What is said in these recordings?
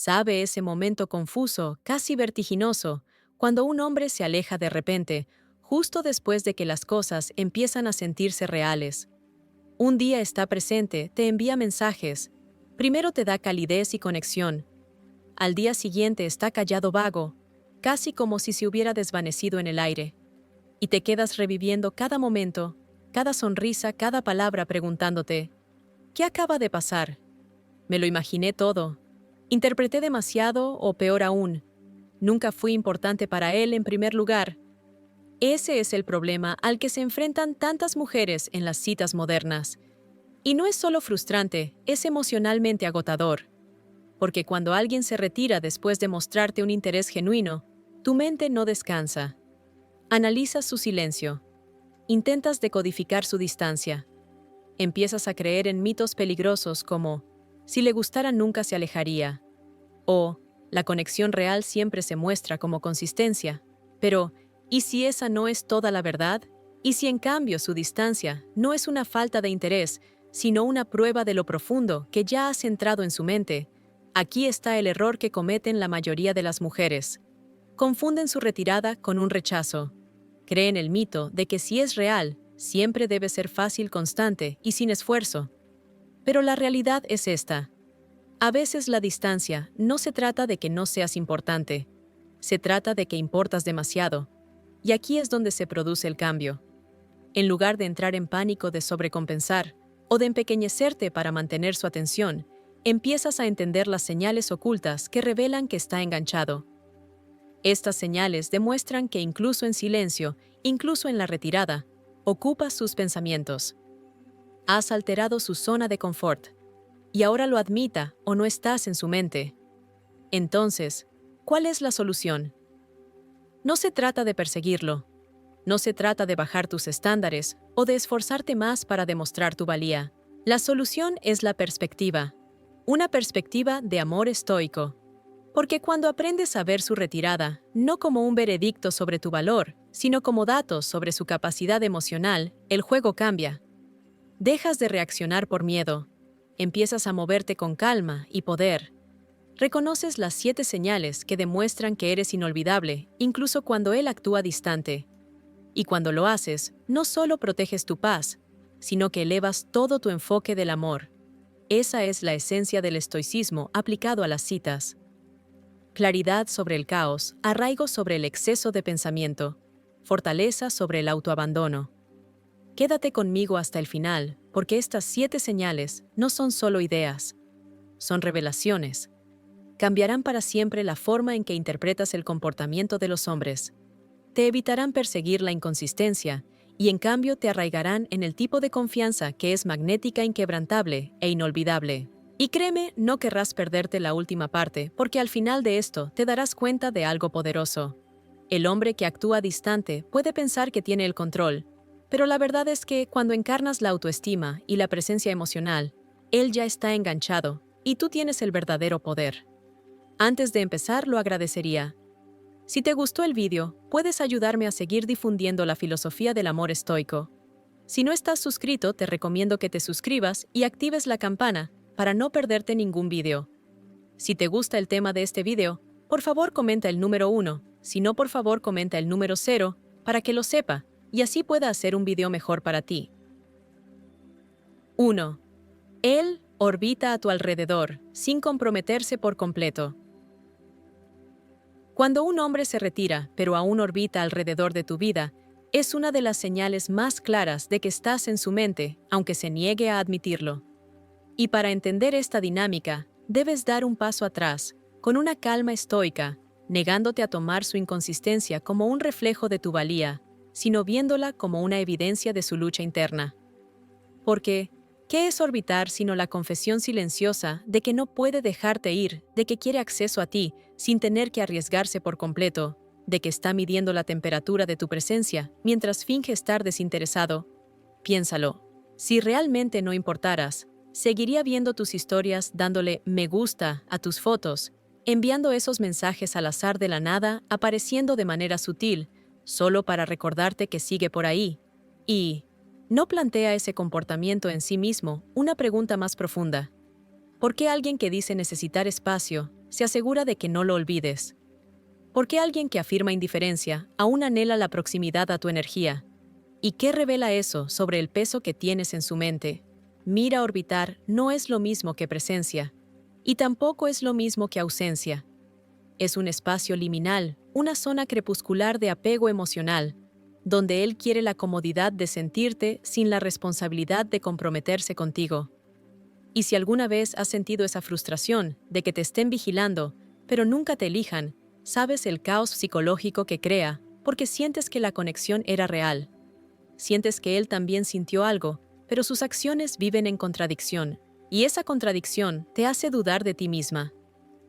Sabe ese momento confuso, casi vertiginoso, cuando un hombre se aleja de repente, justo después de que las cosas empiezan a sentirse reales. Un día está presente, te envía mensajes. Primero te da calidez y conexión. Al día siguiente está callado vago, casi como si se hubiera desvanecido en el aire. Y te quedas reviviendo cada momento, cada sonrisa, cada palabra preguntándote, ¿qué acaba de pasar? Me lo imaginé todo. Interpreté demasiado o peor aún, nunca fui importante para él en primer lugar. Ese es el problema al que se enfrentan tantas mujeres en las citas modernas. Y no es solo frustrante, es emocionalmente agotador. Porque cuando alguien se retira después de mostrarte un interés genuino, tu mente no descansa. Analizas su silencio. Intentas decodificar su distancia. Empiezas a creer en mitos peligrosos como, si le gustara nunca se alejaría. O, la conexión real siempre se muestra como consistencia. Pero, ¿y si esa no es toda la verdad? ¿Y si en cambio su distancia no es una falta de interés, sino una prueba de lo profundo que ya ha centrado en su mente? Aquí está el error que cometen la mayoría de las mujeres. Confunden su retirada con un rechazo. Creen el mito de que si es real, siempre debe ser fácil, constante y sin esfuerzo. Pero la realidad es esta. A veces la distancia no se trata de que no seas importante. Se trata de que importas demasiado. Y aquí es donde se produce el cambio. En lugar de entrar en pánico de sobrecompensar o de empequeñecerte para mantener su atención, empiezas a entender las señales ocultas que revelan que está enganchado. Estas señales demuestran que incluso en silencio, incluso en la retirada, ocupas sus pensamientos. Has alterado su zona de confort. Y ahora lo admita o no estás en su mente. Entonces, ¿cuál es la solución? No se trata de perseguirlo. No se trata de bajar tus estándares o de esforzarte más para demostrar tu valía. La solución es la perspectiva. Una perspectiva de amor estoico. Porque cuando aprendes a ver su retirada, no como un veredicto sobre tu valor, sino como datos sobre su capacidad emocional, el juego cambia. Dejas de reaccionar por miedo. Empiezas a moverte con calma y poder. Reconoces las 7 señales que demuestran que eres inolvidable, incluso cuando él actúa distante. Y cuando lo haces, no solo proteges tu paz, sino que elevas todo tu enfoque del amor. Esa es la esencia del estoicismo aplicado a las citas. Claridad sobre el caos, arraigo sobre el exceso de pensamiento, fortaleza sobre el autoabandono. Quédate conmigo hasta el final, porque estas 7 señales no son solo ideas, son revelaciones. Cambiarán para siempre la forma en que interpretas el comportamiento de los hombres. Te evitarán perseguir la inconsistencia y en cambio te arraigarán en el tipo de confianza que es magnética, inquebrantable e inolvidable. Y créeme, no querrás perderte la última parte, porque al final de esto te darás cuenta de algo poderoso. El hombre que actúa distante puede pensar que tiene el control, pero la verdad es que cuando encarnas la autoestima y la presencia emocional, él ya está enganchado y tú tienes el verdadero poder. Antes de empezar, lo agradecería. Si te gustó el vídeo, puedes ayudarme a seguir difundiendo la filosofía del amor estoico. Si no estás suscrito, te recomiendo que te suscribas y actives la campana para no perderte ningún vídeo. Si te gusta el tema de este vídeo, por favor comenta el número 1, si no por favor comenta el número 0, para que lo sepa y así pueda hacer un vídeo mejor para ti. 1. Él orbita a tu alrededor, sin comprometerse por completo. Cuando un hombre se retira, pero aún orbita alrededor de tu vida, es una de las señales más claras de que estás en su mente, aunque se niegue a admitirlo. Y para entender esta dinámica, debes dar un paso atrás, con una calma estoica, negándote a tomar su inconsistencia como un reflejo de tu valía, sino viéndola como una evidencia de su lucha interna. Porque, ¿qué es orbitar sino la confesión silenciosa de que no puede dejarte ir, de que quiere acceso a ti, sin tener que arriesgarse por completo, de que está midiendo la temperatura de tu presencia mientras finge estar desinteresado? Piénsalo. Si realmente no importaras, seguiría viendo tus historias dándole me gusta a tus fotos, enviando esos mensajes al azar de la nada, apareciendo de manera sutil, solo para recordarte que sigue por ahí. Y ¿no plantea ese comportamiento en sí mismo una pregunta más profunda? ¿Por qué alguien que dice necesitar espacio se asegura de que no lo olvides. ¿Por qué alguien que afirma indiferencia aún anhela la proximidad a tu energía? ¿Y qué revela eso sobre el peso que tienes en su mente? Mira, orbitar no es lo mismo que presencia, y tampoco es lo mismo que ausencia. Es un espacio liminal, una zona crepuscular de apego emocional, donde él quiere la comodidad de sentirte sin la responsabilidad de comprometerse contigo. Y si alguna vez has sentido esa frustración de que te estén vigilando, pero nunca te elijan, sabes el caos psicológico que crea, porque sientes que la conexión era real. Sientes que él también sintió algo, pero sus acciones viven en contradicción, y esa contradicción te hace dudar de ti misma.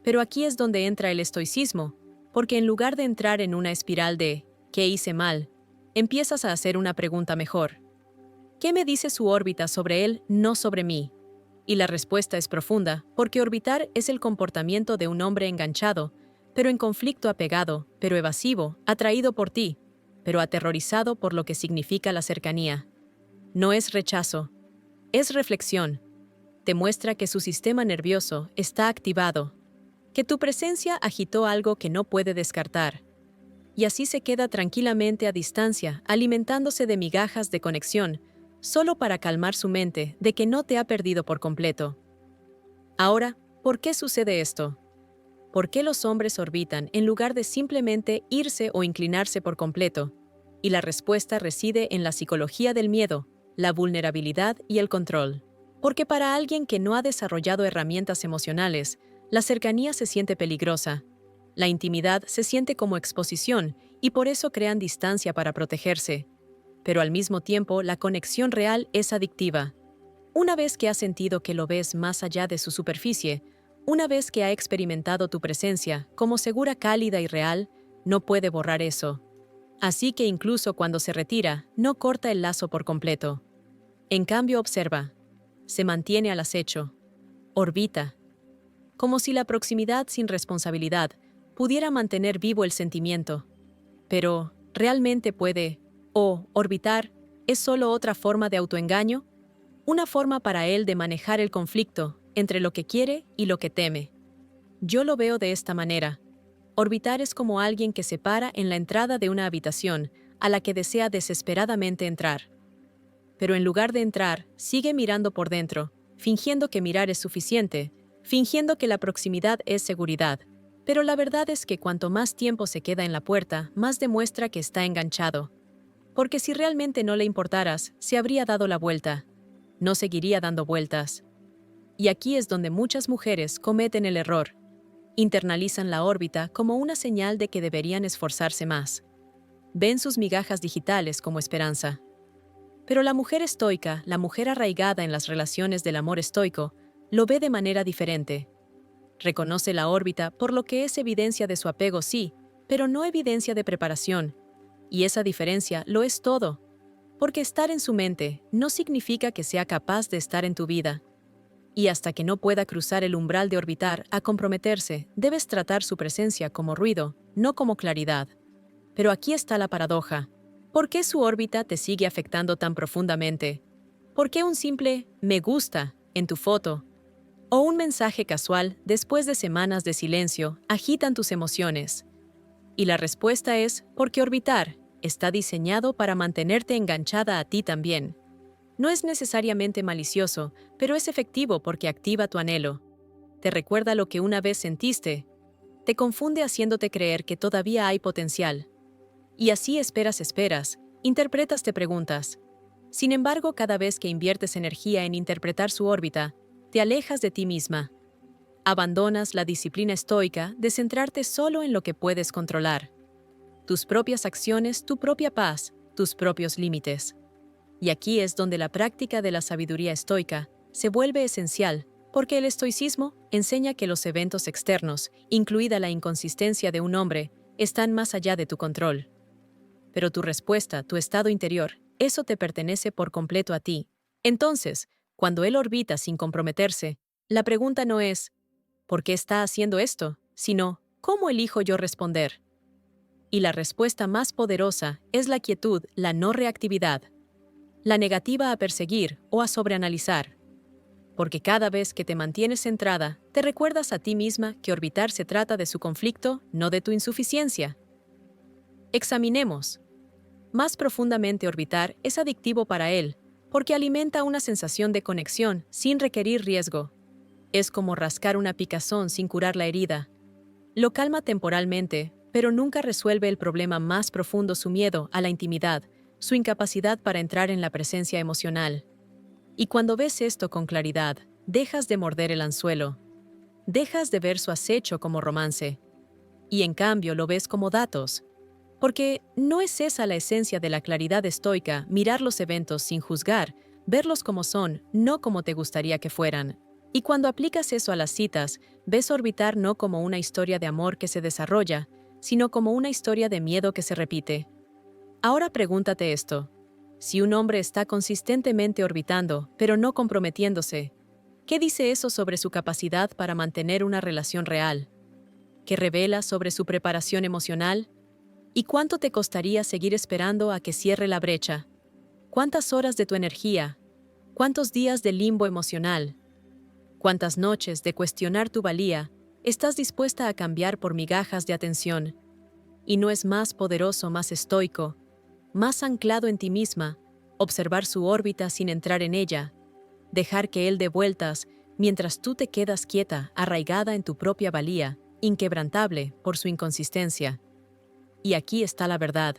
Pero aquí es donde entra el estoicismo, porque en lugar de entrar en una espiral de ¿qué hice mal?, empiezas a hacer una pregunta mejor. ¿Qué me dice su órbita sobre él, no sobre mí? Y la respuesta es profunda, porque orbitar es el comportamiento de un hombre enganchado, pero en conflicto apegado, pero evasivo, atraído por ti, pero aterrorizado por lo que significa la cercanía. No es rechazo, es reflexión. Te muestra que su sistema nervioso está activado, que tu presencia agitó algo que no puede descartar. Y así se queda tranquilamente a distancia, alimentándose de migajas de conexión, solo para calmar su mente de que no te ha perdido por completo. Ahora, ¿por qué sucede esto? ¿Por qué los hombres orbitan en lugar de simplemente irse o inclinarse por completo? Y la respuesta reside en la psicología del miedo, la vulnerabilidad y el control. Porque para alguien que no ha desarrollado herramientas emocionales, la cercanía se siente peligrosa. La intimidad se siente como exposición y por eso crean distancia para protegerse. Pero al mismo tiempo, la conexión real es adictiva. Una vez que has sentido que lo ves más allá de su superficie, una vez que ha experimentado tu presencia como segura, cálida y real, no puede borrar eso. Así que incluso cuando se retira, no corta el lazo por completo. En cambio, observa. Se mantiene al acecho. Orbita. Como si la proximidad sin responsabilidad pudiera mantener vivo el sentimiento. Pero, ¿realmente puede? ¿O orbitar es solo otra forma de autoengaño? Una forma para él de manejar el conflicto entre lo que quiere y lo que teme. Yo lo veo de esta manera. Orbitar es como alguien que se para en la entrada de una habitación a la que desea desesperadamente entrar. Pero en lugar de entrar, sigue mirando por dentro, fingiendo que mirar es suficiente, fingiendo que la proximidad es seguridad. Pero la verdad es que cuanto más tiempo se queda en la puerta, más demuestra que está enganchado. Porque si realmente no le importaras, se habría dado la vuelta. No seguiría dando vueltas. Y aquí es donde muchas mujeres cometen el error. Internalizan la órbita como una señal de que deberían esforzarse más. Ven sus migajas digitales como esperanza. Pero la mujer estoica, la mujer arraigada en las relaciones del amor estoico, lo ve de manera diferente. Reconoce la órbita por lo que es evidencia de su apego, sí, pero no evidencia de preparación. Y esa diferencia lo es todo. Porque estar en su mente no significa que sea capaz de estar en tu vida. Y hasta que no pueda cruzar el umbral de orbitar a comprometerse, debes tratar su presencia como ruido, no como claridad. Pero aquí está la paradoja. ¿Por qué su órbita te sigue afectando tan profundamente? ¿Por qué un simple «me gusta» en tu foto o un mensaje casual después de semanas de silencio agitan tus emociones? Y la respuesta es porque orbitar está diseñado para mantenerte enganchada a ti también. No es necesariamente malicioso, pero es efectivo porque activa tu anhelo. Te recuerda lo que una vez sentiste. Te confunde haciéndote creer que todavía hay potencial. Y así esperas, interpretas, te preguntas. Sin embargo, cada vez que inviertes energía en interpretar su órbita, te alejas de ti misma. Abandonas la disciplina estoica de centrarte solo en lo que puedes controlar. Tus propias acciones, tu propia paz, tus propios límites. Y aquí es donde la práctica de la sabiduría estoica se vuelve esencial, porque el estoicismo enseña que los eventos externos, incluida la inconsistencia de un hombre, están más allá de tu control. Pero tu respuesta, tu estado interior, eso te pertenece por completo a ti. Entonces, cuando él orbita sin comprometerse, la pregunta no es ¿por qué está haciendo esto?, sino ¿cómo elijo yo responder? Y la respuesta más poderosa es la quietud, la no reactividad. La negativa a perseguir o a sobreanalizar. porque cada vez que te mantienes centrada, te recuerdas a ti misma que orbitar se trata de su conflicto, no de tu insuficiencia. Examinemos. Más profundamente, orbitar es adictivo para él, porque alimenta una sensación de conexión sin requerir riesgo. Es como rascar una picazón sin curar la herida. Lo calma temporalmente, pero nunca resuelve el problema más profundo: su miedo a la intimidad, su incapacidad para entrar en la presencia emocional. Y cuando ves esto con claridad, dejas de morder el anzuelo. Dejas de ver su acecho como romance. Y en cambio lo ves como datos. Porque no es esa la esencia de la claridad estoica: mirar los eventos sin juzgar, verlos como son, no como te gustaría que fueran. Y cuando aplicas eso a las citas, ves orbitar no como una historia de amor que se desarrolla, sino como una historia de miedo que se repite. Ahora pregúntate esto. Si un hombre está consistentemente orbitando, pero no comprometiéndose, ¿qué dice eso sobre su capacidad para mantener una relación real? ¿Qué revela sobre su preparación emocional? ¿Y cuánto te costaría seguir esperando a que cierre la brecha? ¿Cuántas horas de tu energía? ¿Cuántos días de limbo emocional? ¿Cuántas noches de cuestionar tu valía estás dispuesta a cambiar por migajas de atención? ¿Y no es más poderoso, más estoico, más anclado en ti misma, observar su órbita sin entrar en ella, dejar que él dé vueltas mientras tú te quedas quieta, arraigada en tu propia valía, inquebrantable por su inconsistencia? Y aquí está la verdad.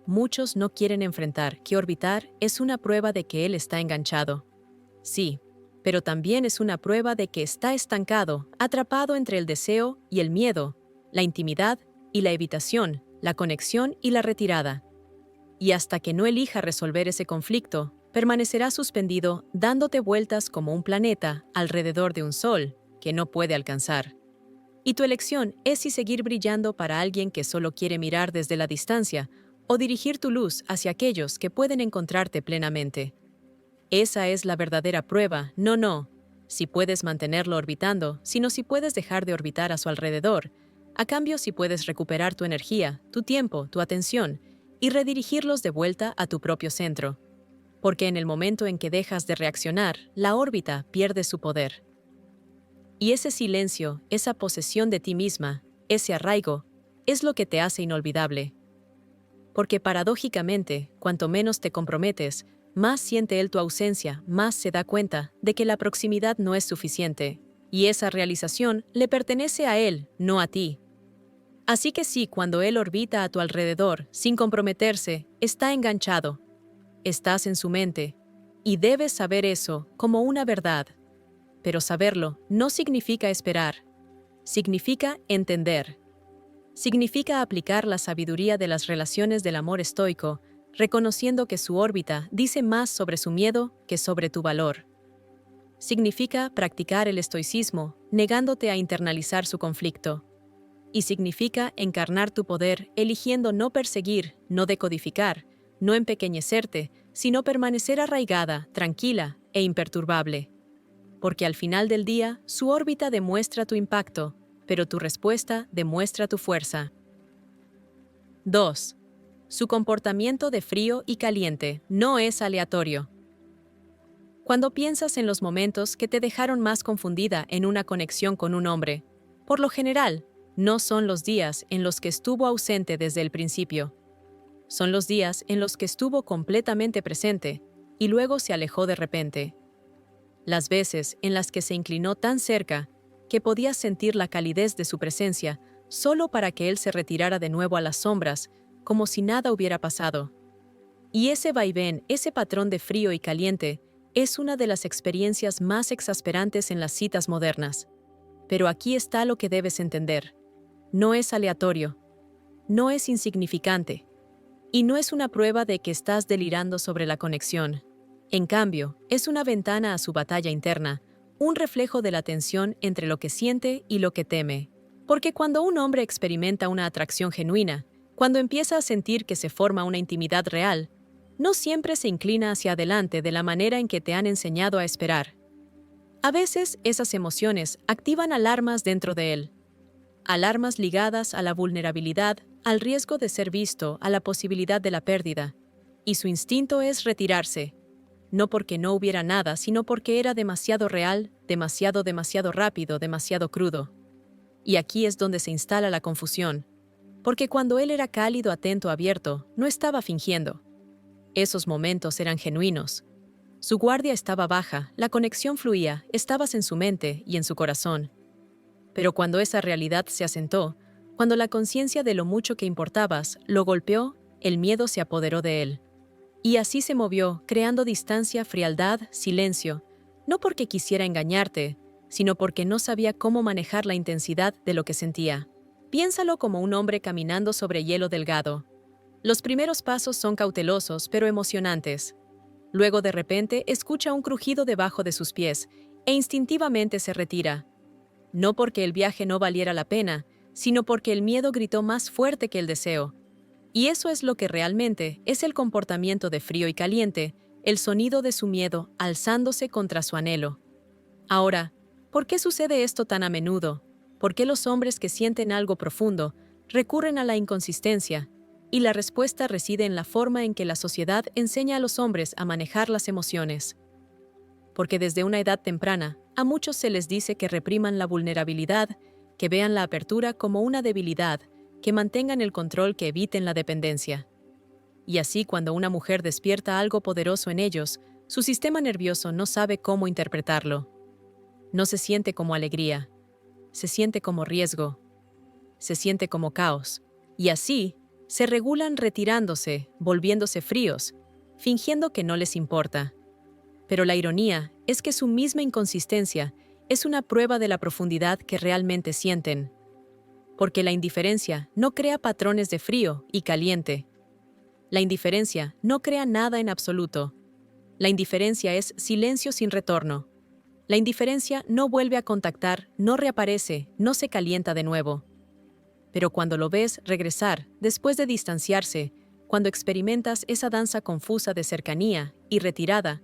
Muchos no quieren enfrentar que orbitar es una prueba de que él está enganchado. Sí, pero también es una prueba de que está estancado, atrapado entre el deseo y el miedo, la intimidad y la evitación, la conexión y la retirada. Y hasta que no elija resolver ese conflicto, permanecerá suspendido, dándote vueltas como un planeta alrededor de un sol que no puede alcanzar. Y tu elección es si seguir brillando para alguien que solo quiere mirar desde la distancia, o dirigir tu luz hacia aquellos que pueden encontrarte plenamente. Esa es la verdadera prueba, no si puedes mantenerlo orbitando, sino si puedes dejar de orbitar a su alrededor. A cambio, si puedes recuperar tu energía, tu tiempo, tu atención, y redirigirlos de vuelta a tu propio centro. Porque en el momento en que dejas de reaccionar, la órbita pierde su poder. Y ese silencio, esa posesión de ti misma, ese arraigo, es lo que te hace inolvidable. Porque paradójicamente, cuanto menos te comprometes, más siente él tu ausencia, más se da cuenta de que la proximidad no es suficiente, y esa realización le pertenece a él, no a ti. Así que sí, cuando él orbita a tu alrededor, sin comprometerse, está enganchado. Estás en su mente, y debes saber eso como una verdad. Pero saberlo no significa esperar, significa entender. Significa aplicar la sabiduría de las relaciones del amor estoico, reconociendo que su órbita dice más sobre su miedo que sobre tu valor. Significa practicar el estoicismo, negándote a internalizar su conflicto. Y significa encarnar tu poder, eligiendo no perseguir, no decodificar, no empequeñecerte, sino permanecer arraigada, tranquila e imperturbable. Porque al final del día, su órbita demuestra tu impacto, pero tu respuesta demuestra tu fuerza. 2. Su comportamiento de frío y caliente no es aleatorio. Cuando piensas en los momentos que te dejaron más confundida en una conexión con un hombre, por lo general, no son los días en los que estuvo ausente desde el principio. Son los días en los que estuvo completamente presente y luego se alejó de repente. Las veces en las que se inclinó tan cerca que podías sentir la calidez de su presencia solo para que él se retirara de nuevo a las sombras, como si nada hubiera pasado. Y ese vaivén, ese patrón de frío y caliente, es una de las experiencias más exasperantes en las citas modernas. Pero aquí está lo que debes entender. No es aleatorio, no es insignificante, y no es una prueba de que estás delirando sobre la conexión. En cambio, es una ventana a su batalla interna, un reflejo de la tensión entre lo que siente y lo que teme. Porque cuando un hombre experimenta una atracción genuina, cuando empieza a sentir que se forma una intimidad real, no siempre se inclina hacia adelante de la manera en que te han enseñado a esperar. A veces esas emociones activan alarmas dentro de él. Alarmas ligadas a la vulnerabilidad, al riesgo de ser visto, a la posibilidad de la pérdida. Y su instinto es retirarse. no porque no hubiera nada, sino porque era demasiado real, demasiado rápido, demasiado crudo. Y aquí es donde se instala la confusión, porque cuando él era cálido, atento, abierto, no estaba fingiendo. Esos momentos eran genuinos. Su guardia estaba baja, la conexión fluía, estabas en su mente y en su corazón. Pero cuando esa realidad se asentó, cuando la conciencia de lo mucho que importabas lo golpeó, el miedo se apoderó de él. Y así se movió, creando distancia, frialdad, silencio, no porque quisiera engañarte, sino porque no sabía cómo manejar la intensidad de lo que sentía. Piénsalo como un hombre caminando sobre hielo delgado. Los primeros pasos son cautelosos pero emocionantes. Luego de repente escucha un crujido debajo de sus pies e instintivamente se retira. No porque el viaje no valiera la pena, sino porque el miedo gritó más fuerte que el deseo. Y eso es lo que realmente es el comportamiento de frío y caliente, el sonido de su miedo alzándose contra su anhelo. Ahora, ¿por qué sucede esto tan a menudo? ¿Por qué los hombres que sienten algo profundo recurren a la inconsistencia? Y la respuesta reside en la forma en que la sociedad enseña a los hombres a manejar las emociones. Porque desde una edad temprana, a muchos se les dice que repriman la vulnerabilidad, que vean la apertura como una debilidad, que mantengan el control, que eviten la dependencia. Y así, cuando una mujer despierta algo poderoso en ellos, su sistema nervioso no sabe cómo interpretarlo. No se siente como alegría, se siente como riesgo, se siente como caos. Y así, se regulan retirándose, volviéndose fríos, fingiendo que no les importa. Pero la ironía es que su misma inconsistencia es una prueba de la profundidad que realmente sienten. Porque la indiferencia no crea patrones de frío y caliente. La indiferencia no crea nada en absoluto. La indiferencia es silencio sin retorno. La indiferencia no vuelve a contactar, no reaparece, no se calienta de nuevo. Pero cuando lo ves regresar, después de distanciarse, cuando experimentas esa danza confusa de cercanía y retirada,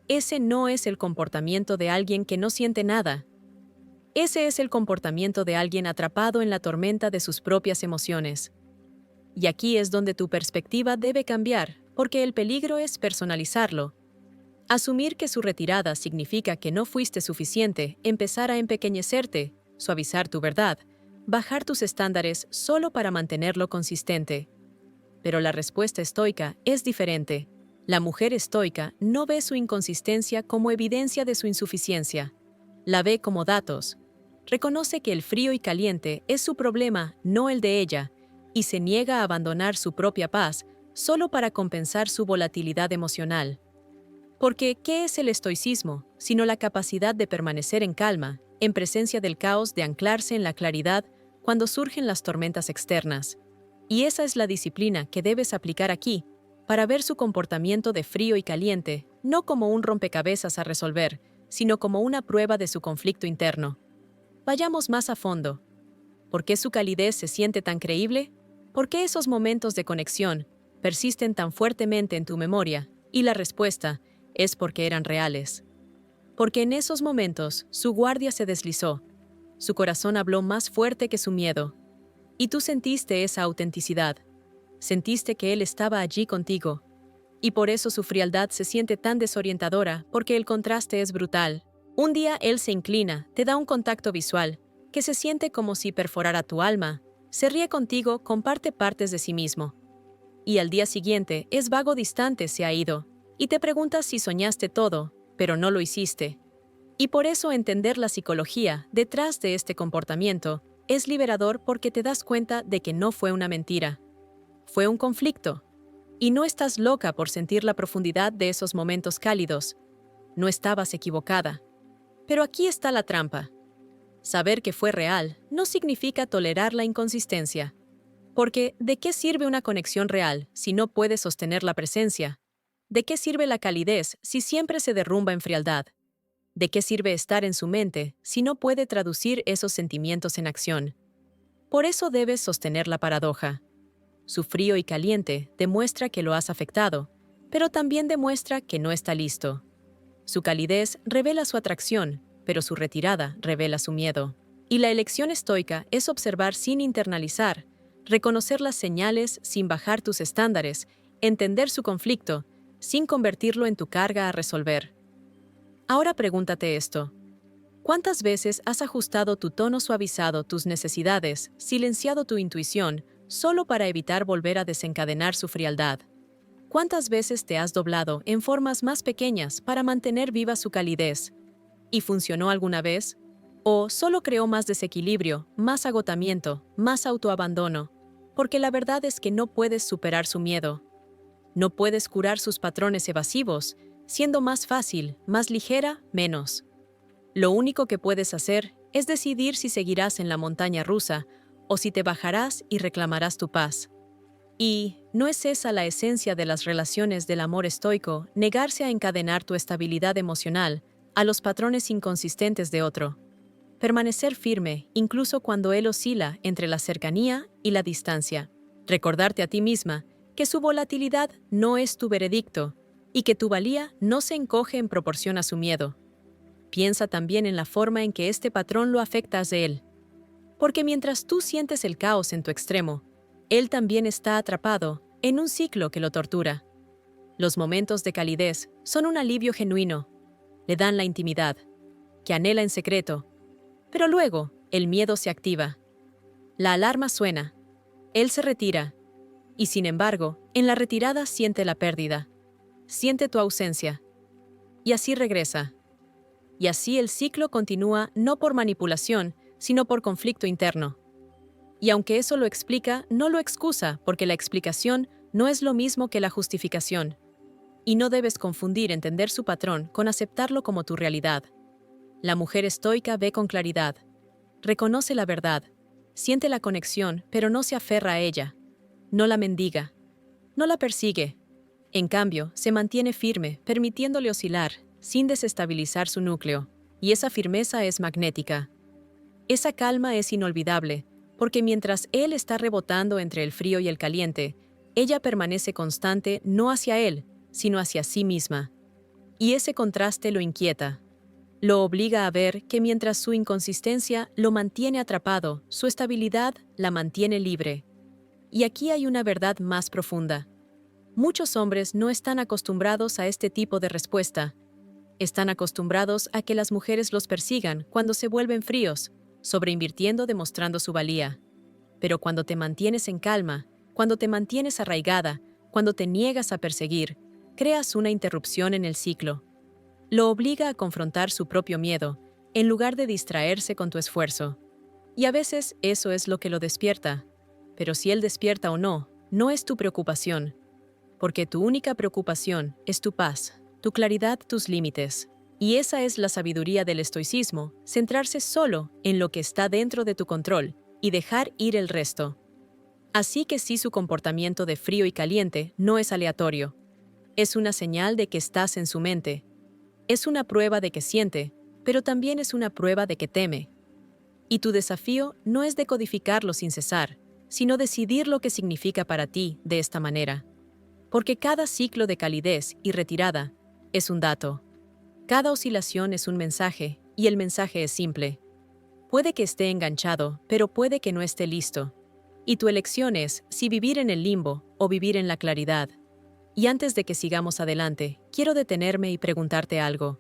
ese no es el comportamiento de alguien que no siente nada. Ese es el comportamiento de alguien atrapado en la tormenta de sus propias emociones. Y aquí es donde tu perspectiva debe cambiar, porque el peligro es personalizarlo. Asumir que su retirada significa que no fuiste suficiente, empezar a empequeñecerte, suavizar tu verdad, bajar tus estándares solo para mantenerlo consistente. Pero la respuesta estoica es diferente. La mujer estoica no ve su inconsistencia como evidencia de su insuficiencia. La ve como datos. Reconoce que el frío y caliente es su problema, no el de ella, y se niega a abandonar su propia paz solo para compensar su volatilidad emocional. Porque, ¿qué es el estoicismo, sino la capacidad de permanecer en calma, en presencia del caos, de anclarse en la claridad cuando surgen las tormentas externas? Y esa es la disciplina que debes aplicar aquí, para ver su comportamiento de frío y caliente, no como un rompecabezas a resolver, sino como una prueba de su conflicto interno. Vayamos más a fondo. ¿Por qué su calidez se siente tan creíble? ¿Por qué esos momentos de conexión persisten tan fuertemente en tu memoria? Y la respuesta es porque eran reales. Porque en esos momentos su guardia se deslizó, su corazón habló más fuerte que su miedo, y tú sentiste esa autenticidad. Sentiste que él estaba allí contigo. Y por eso su frialdad se siente tan desorientadora, porque el contraste es brutal. Un día él se inclina, te da un contacto visual, que se siente como si perforara tu alma, se ríe contigo, comparte partes de sí mismo. Y al día siguiente es vago, distante, se ha ido. Y te preguntas si soñaste todo, pero no lo hiciste. Y por eso entender la psicología detrás de este comportamiento es liberador, porque te das cuenta de que no fue una mentira. Fue un conflicto. Y no estás loca por sentir la profundidad de esos momentos cálidos. No estabas equivocada. Pero aquí está la trampa. Saber que fue real no significa tolerar la inconsistencia. Porque, ¿de qué sirve una conexión real si no puede sostener la presencia? ¿De qué sirve la calidez si siempre se derrumba en frialdad? ¿De qué sirve estar en su mente si no puede traducir esos sentimientos en acción? Por eso debes sostener la paradoja. Su frío y caliente demuestra que lo has afectado, pero también demuestra que no está listo. Su calidez revela su atracción, pero su retirada revela su miedo. Y la elección estoica es observar sin internalizar, reconocer las señales sin bajar tus estándares, entender su conflicto, sin convertirlo en tu carga a resolver. Ahora pregúntate esto. ¿Cuántas veces has ajustado tu tono, suavizado tus necesidades, silenciado tu intuición, solo para evitar volver a desencadenar su frialdad? ¿Cuántas veces te has doblado en formas más pequeñas para mantener viva su calidez? ¿Y funcionó alguna vez? ¿O solo creó más desequilibrio, más agotamiento, más autoabandono? Porque la verdad es que no puedes superar su miedo. No puedes curar sus patrones evasivos, siendo más fácil, más ligera, menos. Lo único que puedes hacer es decidir si seguirás en la montaña rusa o si te bajarás y reclamarás tu paz. Y ¿no es esa la esencia de las relaciones del amor estoico, negarse a encadenar tu estabilidad emocional a los patrones inconsistentes de otro? Permanecer firme incluso cuando él oscila entre la cercanía y la distancia. Recordarte a ti misma que su volatilidad no es tu veredicto y que tu valía no se encoge en proporción a su miedo. Piensa también en la forma en que este patrón lo afectas de él. Porque mientras tú sientes el caos en tu extremo, él también está atrapado en un ciclo que lo tortura. Los momentos de calidez son un alivio genuino, le dan la intimidad, que anhela en secreto, pero luego el miedo se activa. La alarma suena, él se retira, y sin embargo, en la retirada siente la pérdida, siente tu ausencia, y así regresa. Y así el ciclo continúa no por manipulación, sino por conflicto interno. Y aunque eso lo explica, no lo excusa, porque la explicación no es lo mismo que la justificación. Y no debes confundir entender su patrón con aceptarlo como tu realidad. La mujer estoica ve con claridad, reconoce la verdad, siente la conexión, pero no se aferra a ella. No la mendiga, no la persigue. En cambio, se mantiene firme, permitiéndole oscilar, sin desestabilizar su núcleo. Y esa firmeza es magnética. Esa calma es inolvidable, porque mientras él está rebotando entre el frío y el caliente, ella permanece constante no hacia él, sino hacia sí misma. Y ese contraste lo inquieta. Lo obliga a ver que mientras su inconsistencia lo mantiene atrapado, su estabilidad la mantiene libre. Y aquí hay una verdad más profunda. Muchos hombres no están acostumbrados a este tipo de respuesta. Están acostumbrados a que las mujeres los persigan cuando se vuelven fríos, sobreinvirtiendo demostrando su valía. Pero cuando te mantienes en calma, cuando te mantienes arraigada, cuando te niegas a perseguir, creas una interrupción en el ciclo. Lo obliga a confrontar su propio miedo, en lugar de distraerse con tu esfuerzo. Y a veces eso es lo que lo despierta. Pero si él despierta o no, no es tu preocupación. Porque tu única preocupación es tu paz, tu claridad, tus límites. Y esa es la sabiduría del estoicismo, centrarse solo en lo que está dentro de tu control y dejar ir el resto. Así que si su comportamiento de frío y caliente no es aleatorio, es una señal de que estás en su mente. Es una prueba de que siente, pero también es una prueba de que teme. Y tu desafío no es decodificarlo sin cesar, sino decidir lo que significa para ti de esta manera. Porque cada ciclo de calidez y retirada es un dato. Cada oscilación es un mensaje, y el mensaje es simple. Puede que esté enganchado, pero puede que no esté listo. Y tu elección es si vivir en el limbo o vivir en la claridad. Y antes de que sigamos adelante, quiero detenerme y preguntarte algo.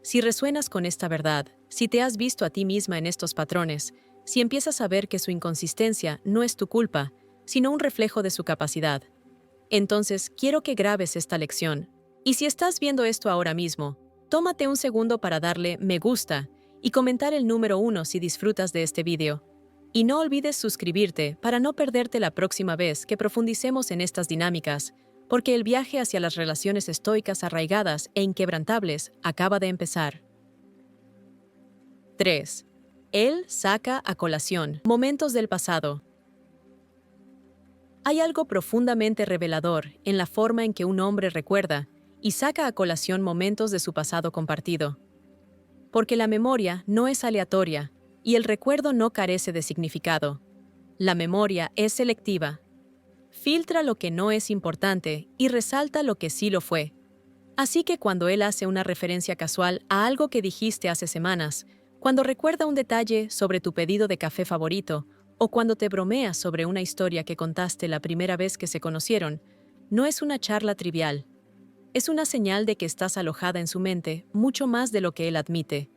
Si resuenas con esta verdad, si te has visto a ti misma en estos patrones, si empiezas a ver que su inconsistencia no es tu culpa, sino un reflejo de su capacidad, entonces quiero que grabes esta lección. Y si estás viendo esto ahora mismo, tómate un segundo para darle me gusta y comentar el número 1 si disfrutas de este video. Y no olvides suscribirte para no perderte la próxima vez que profundicemos en estas dinámicas, porque el viaje hacia las relaciones estoicas arraigadas e inquebrantables acaba de empezar. 3. Él saca a colación momentos del pasado. Hay algo profundamente revelador en la forma en que un hombre recuerda y saca a colación momentos de su pasado compartido. Porque la memoria no es aleatoria y el recuerdo no carece de significado. La memoria es selectiva. Filtra lo que no es importante y resalta lo que sí lo fue. Así que cuando él hace una referencia casual a algo que dijiste hace semanas, cuando recuerda un detalle sobre tu pedido de café favorito, o cuando te bromeas sobre una historia que contaste la primera vez que se conocieron, no es una charla trivial. es una señal de que estás alojada en su mente mucho más de lo que él admite.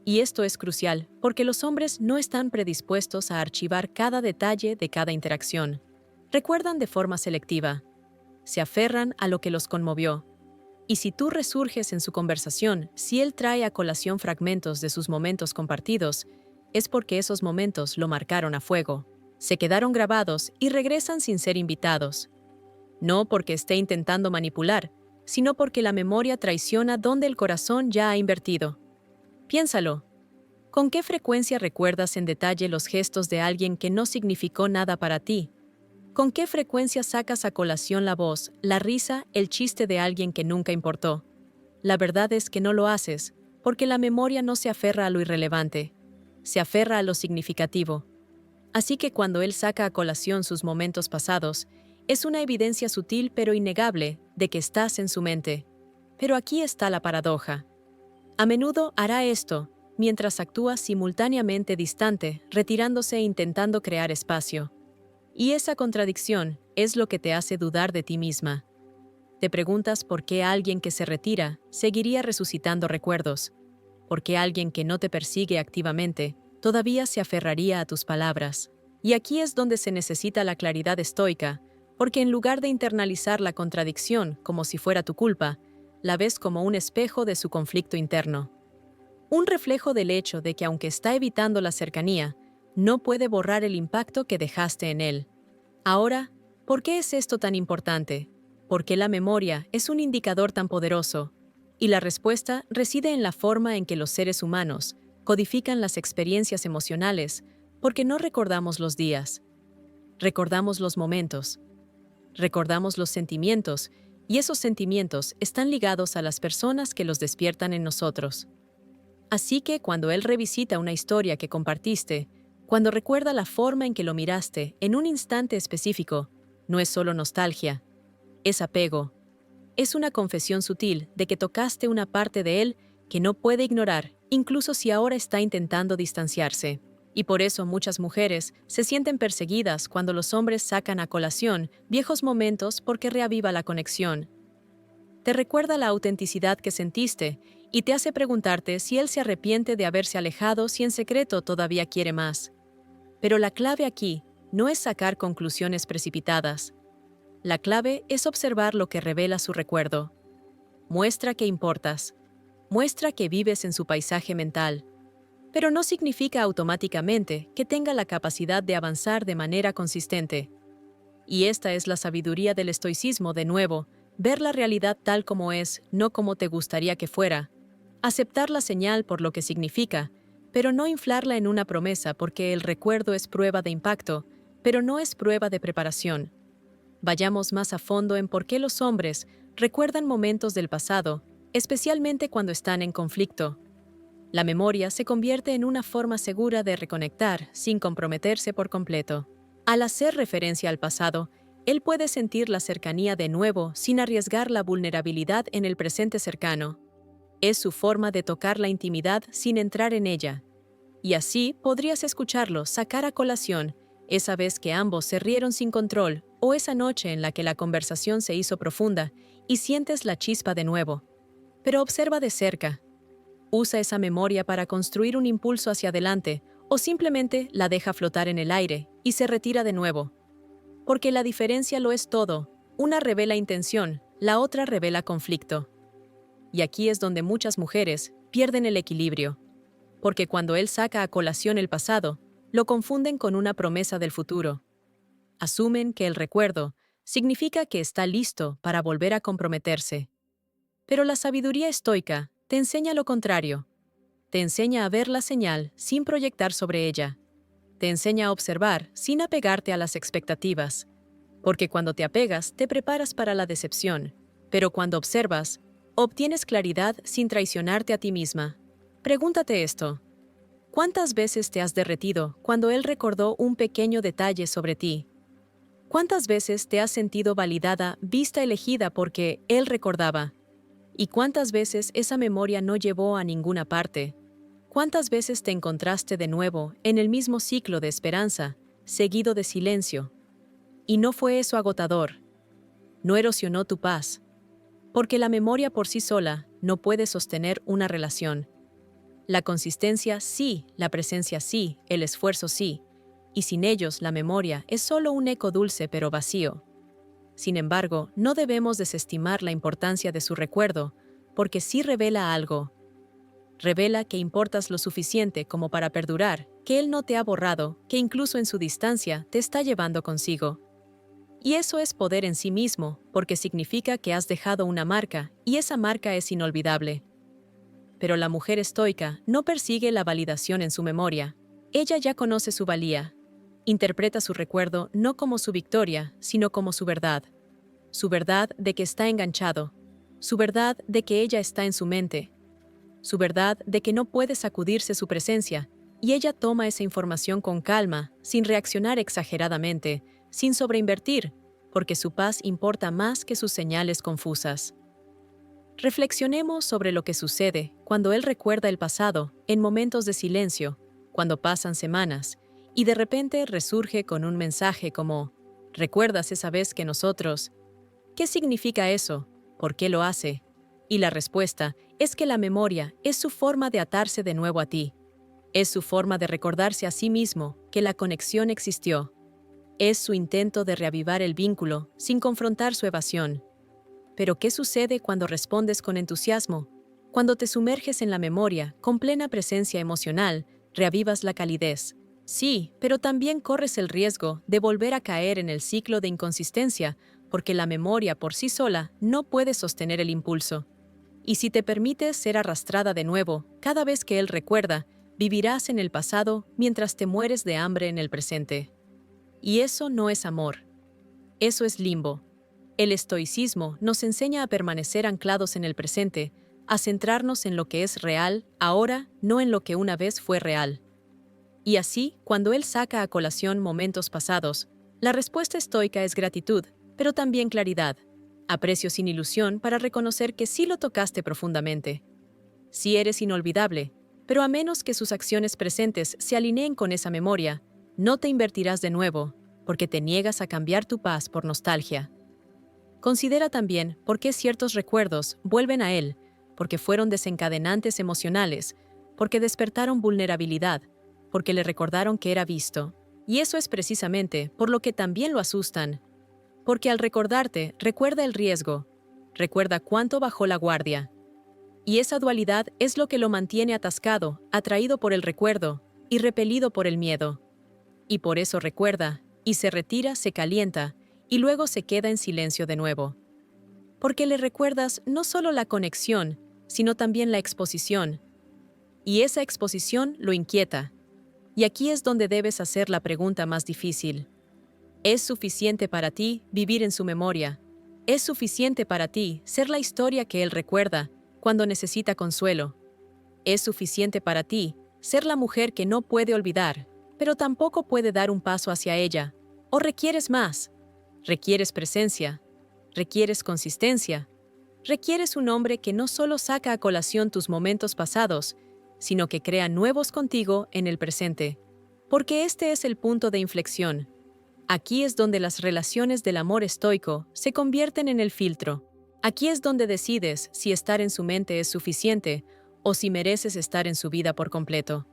Y esto es crucial, porque los hombres no están predispuestos a archivar cada detalle de cada interacción. Recuerdan de forma selectiva. Se aferran a lo que los conmovió. Y si tú resurges en su conversación, si él trae a colación fragmentos de sus momentos compartidos, es porque esos momentos lo marcaron a fuego. Se quedaron grabados y regresan sin ser invitados. No porque esté intentando manipular, sino porque la memoria traiciona donde el corazón ya ha invertido. Piénsalo. ¿Con qué frecuencia recuerdas en detalle los gestos de alguien que no significó nada para ti? ¿Con qué frecuencia sacas a colación la voz, la risa, el chiste de alguien que nunca importó? La verdad es que no lo haces, porque la memoria no se aferra a lo irrelevante, se aferra a lo significativo. Así que cuando él saca a colación sus momentos pasados, es una evidencia sutil pero innegable de que estás en su mente. Pero aquí está la paradoja. A menudo hará esto, mientras actúa simultáneamente distante, retirándose e intentando crear espacio. Y esa contradicción es lo que te hace dudar de ti misma. Te preguntas por qué alguien que se retira seguiría resucitando recuerdos, por qué alguien que no te persigue activamente todavía se aferraría a tus palabras. Y aquí es donde se necesita la claridad estoica, porque en lugar de internalizar la contradicción como si fuera tu culpa, la ves como un espejo de su conflicto interno. Un reflejo del hecho de que aunque está evitando la cercanía, no puede borrar el impacto que dejaste en él. Ahora, ¿por qué es esto tan importante? ¿Por qué la memoria es un indicador tan poderoso? Y la respuesta reside en la forma en que los seres humanos codifican las experiencias emocionales, porque no recordamos los días. Recordamos los momentos. Recordamos los sentimientos, y esos sentimientos están ligados a las personas que los despiertan en nosotros. Así que cuando él revisita una historia que compartiste, cuando recuerda la forma en que lo miraste en un instante específico, no es solo nostalgia, es apego. Es una confesión sutil de que tocaste una parte de él que no puede ignorar, incluso si ahora está intentando distanciarse. Y por eso muchas mujeres se sienten perseguidas cuando los hombres sacan a colación viejos momentos porque reaviva la conexión. Te recuerda la autenticidad que sentiste y te hace preguntarte si él se arrepiente de haberse alejado, si en secreto todavía quiere más. Pero la clave aquí no es sacar conclusiones precipitadas. La clave es observar lo que revela su recuerdo. Muestra que importas. Muestra que vives en su paisaje mental. Pero no significa automáticamente que tenga la capacidad de avanzar de manera consistente. Y esta es la sabiduría del estoicismo, de nuevo, ver la realidad tal como es, no como te gustaría que fuera. Aceptar la señal por lo que significa, pero no inflarla en una promesa, porque el recuerdo es prueba de impacto, pero no es prueba de preparación. Vayamos más a fondo en por qué los hombres recuerdan momentos del pasado, especialmente cuando están en conflicto. La memoria se convierte en una forma segura de reconectar sin comprometerse por completo. Al hacer referencia al pasado, él puede sentir la cercanía de nuevo sin arriesgar la vulnerabilidad en el presente cercano. Es su forma de tocar la intimidad sin entrar en ella. Y así podrías escucharlo sacar a colación esa vez que ambos se rieron sin control o esa noche en la que la conversación se hizo profunda y sientes la chispa de nuevo. Pero observa de cerca. Usa esa memoria para construir un impulso hacia adelante o simplemente la deja flotar en el aire y se retira de nuevo. Porque la diferencia lo es todo. Una revela intención, la otra revela conflicto. Y aquí es donde muchas mujeres pierden el equilibrio. Porque cuando él saca a colación el pasado, lo confunden con una promesa del futuro. Asumen que el recuerdo significa que está listo para volver a comprometerse. Pero la sabiduría estoica te enseña lo contrario. Te enseña a ver la señal sin proyectar sobre ella. Te enseña a observar sin apegarte a las expectativas. Porque cuando te apegas, te preparas para la decepción. Pero cuando observas, obtienes claridad sin traicionarte a ti misma. Pregúntate esto. ¿Cuántas veces te has derretido cuando él recordó un pequeño detalle sobre ti? ¿Cuántas veces te has sentido validada, vista, elegida porque él recordaba? ¿Y cuántas veces esa memoria no llevó a ninguna parte? ¿Cuántas veces te encontraste de nuevo en el mismo ciclo de esperanza, seguido de silencio? Y no fue eso agotador. No erosionó tu paz. Porque la memoria por sí sola no puede sostener una relación. La consistencia sí, la presencia sí, el esfuerzo sí, y sin ellos la memoria es solo un eco dulce pero vacío. Sin embargo, no debemos desestimar la importancia de su recuerdo, porque sí revela algo. Revela que importas lo suficiente como para perdurar, que Él no te ha borrado, que incluso en su distancia te está llevando consigo. Y eso es poder en sí mismo, porque significa que has dejado una marca, y esa marca es inolvidable. Pero la mujer estoica no persigue la validación en su memoria. Ella ya conoce su valía. Interpreta su recuerdo no como su victoria, sino como su verdad. Su verdad de que está enganchado. Su verdad de que ella está en su mente. Su verdad de que no puede sacudirse su presencia, y ella toma esa información con calma, sin reaccionar exageradamente, sin sobreinvertir, porque su paz importa más que sus señales confusas. Reflexionemos sobre lo que sucede cuando él recuerda el pasado, en momentos de silencio, cuando pasan semanas, y de repente resurge con un mensaje como, ¿recuerdas esa vez que nosotros? ¿Qué significa eso? ¿Por qué lo hace? Y la respuesta es que la memoria es su forma de atarse de nuevo a ti. Es su forma de recordarse a sí mismo que la conexión existió. Es su intento de reavivar el vínculo sin confrontar su evasión. Pero ¿qué sucede cuando respondes con entusiasmo? Cuando te sumerges en la memoria, con plena presencia emocional, reavivas la calidez. Sí, pero también corres el riesgo de volver a caer en el ciclo de inconsistencia, porque la memoria por sí sola no puede sostener el impulso. Y si te permites ser arrastrada de nuevo, cada vez que él recuerda, vivirás en el pasado mientras te mueres de hambre en el presente. Y eso no es amor. Eso es limbo. El estoicismo nos enseña a permanecer anclados en el presente, a centrarnos en lo que es real, ahora, no en lo que una vez fue real. Y así, cuando él saca a colación momentos pasados, la respuesta estoica es gratitud, pero también claridad, aprecio sin ilusión para reconocer que sí lo tocaste profundamente. Sí eres inolvidable, pero a menos que sus acciones presentes se alineen con esa memoria, no te invertirás de nuevo, porque te niegas a cambiar tu paz por nostalgia. Considera también por qué ciertos recuerdos vuelven a él, porque fueron desencadenantes emocionales, porque despertaron vulnerabilidad, porque le recordaron que era visto. Y eso es precisamente por lo que también lo asustan. Porque al recordarte, recuerda el riesgo, recuerda cuánto bajó la guardia. Y esa dualidad es lo que lo mantiene atascado, atraído por el recuerdo y repelido por el miedo. Y por eso recuerda, y se retira, se calienta, y luego se queda en silencio de nuevo. Porque le recuerdas no solo la conexión, sino también la exposición. Y esa exposición lo inquieta. Y aquí es donde debes hacer la pregunta más difícil. ¿Es suficiente para ti vivir en su memoria? ¿Es suficiente para ti ser la historia que él recuerda cuando necesita consuelo? ¿Es suficiente para ti ser la mujer que no puede olvidar, pero tampoco puede dar un paso hacia ella? ¿O requieres más? ¿Requieres presencia? ¿Requieres consistencia? ¿Requieres un hombre que no solo saca a colación tus momentos pasados, sino que crea nuevos contigo en el presente? Porque este es el punto de inflexión. Aquí es donde las relaciones del amor estoico se convierten en el filtro. Aquí es donde decides si estar en su mente es suficiente o si mereces estar en su vida por completo.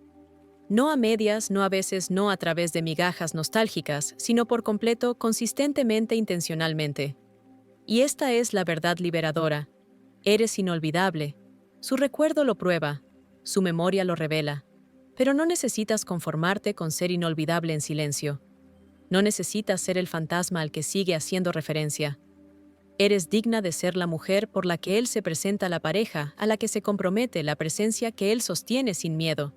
No a medias, no a veces, no a través de migajas nostálgicas, sino por completo, consistentemente, intencionalmente. Y esta es la verdad liberadora. Eres inolvidable. Su recuerdo lo prueba, su memoria lo revela. Pero no necesitas conformarte con ser inolvidable en silencio. No necesitas ser el fantasma al que sigue haciendo referencia. Eres digna de ser la mujer por la que él se presenta a la pareja, a la que se compromete, la presencia que él sostiene sin miedo.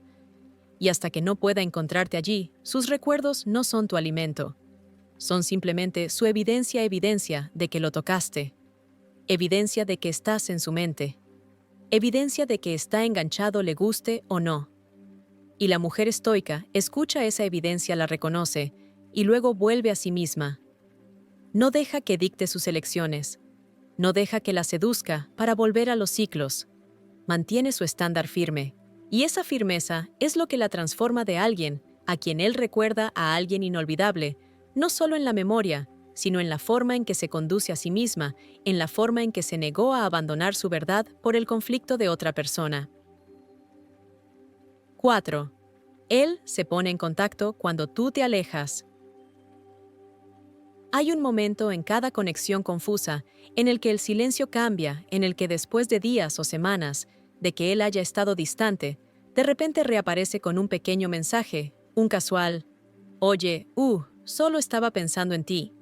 Y hasta que no pueda encontrarte allí, sus recuerdos no son tu alimento. Son simplemente su evidencia de que lo tocaste. Evidencia de que estás en su mente. Evidencia de que está enganchado, le guste o no. Y la mujer estoica escucha esa evidencia, la reconoce, y luego vuelve a sí misma. No deja que dicte sus elecciones. No deja que la seduzca para volver a los ciclos. Mantiene su estándar firme. Y esa firmeza es lo que la transforma de alguien a quien él recuerda a alguien inolvidable, no solo en la memoria, sino en la forma en que se conduce a sí misma, en la forma en que se negó a abandonar su verdad por el conflicto de otra persona. 4. Él se pone en contacto cuando tú te alejas. Hay un momento en cada conexión confusa en el que el silencio cambia, en el que después de días o semanas de que él haya estado distante, de repente reaparece con un pequeño mensaje, un casual, oye, solo estaba pensando en ti,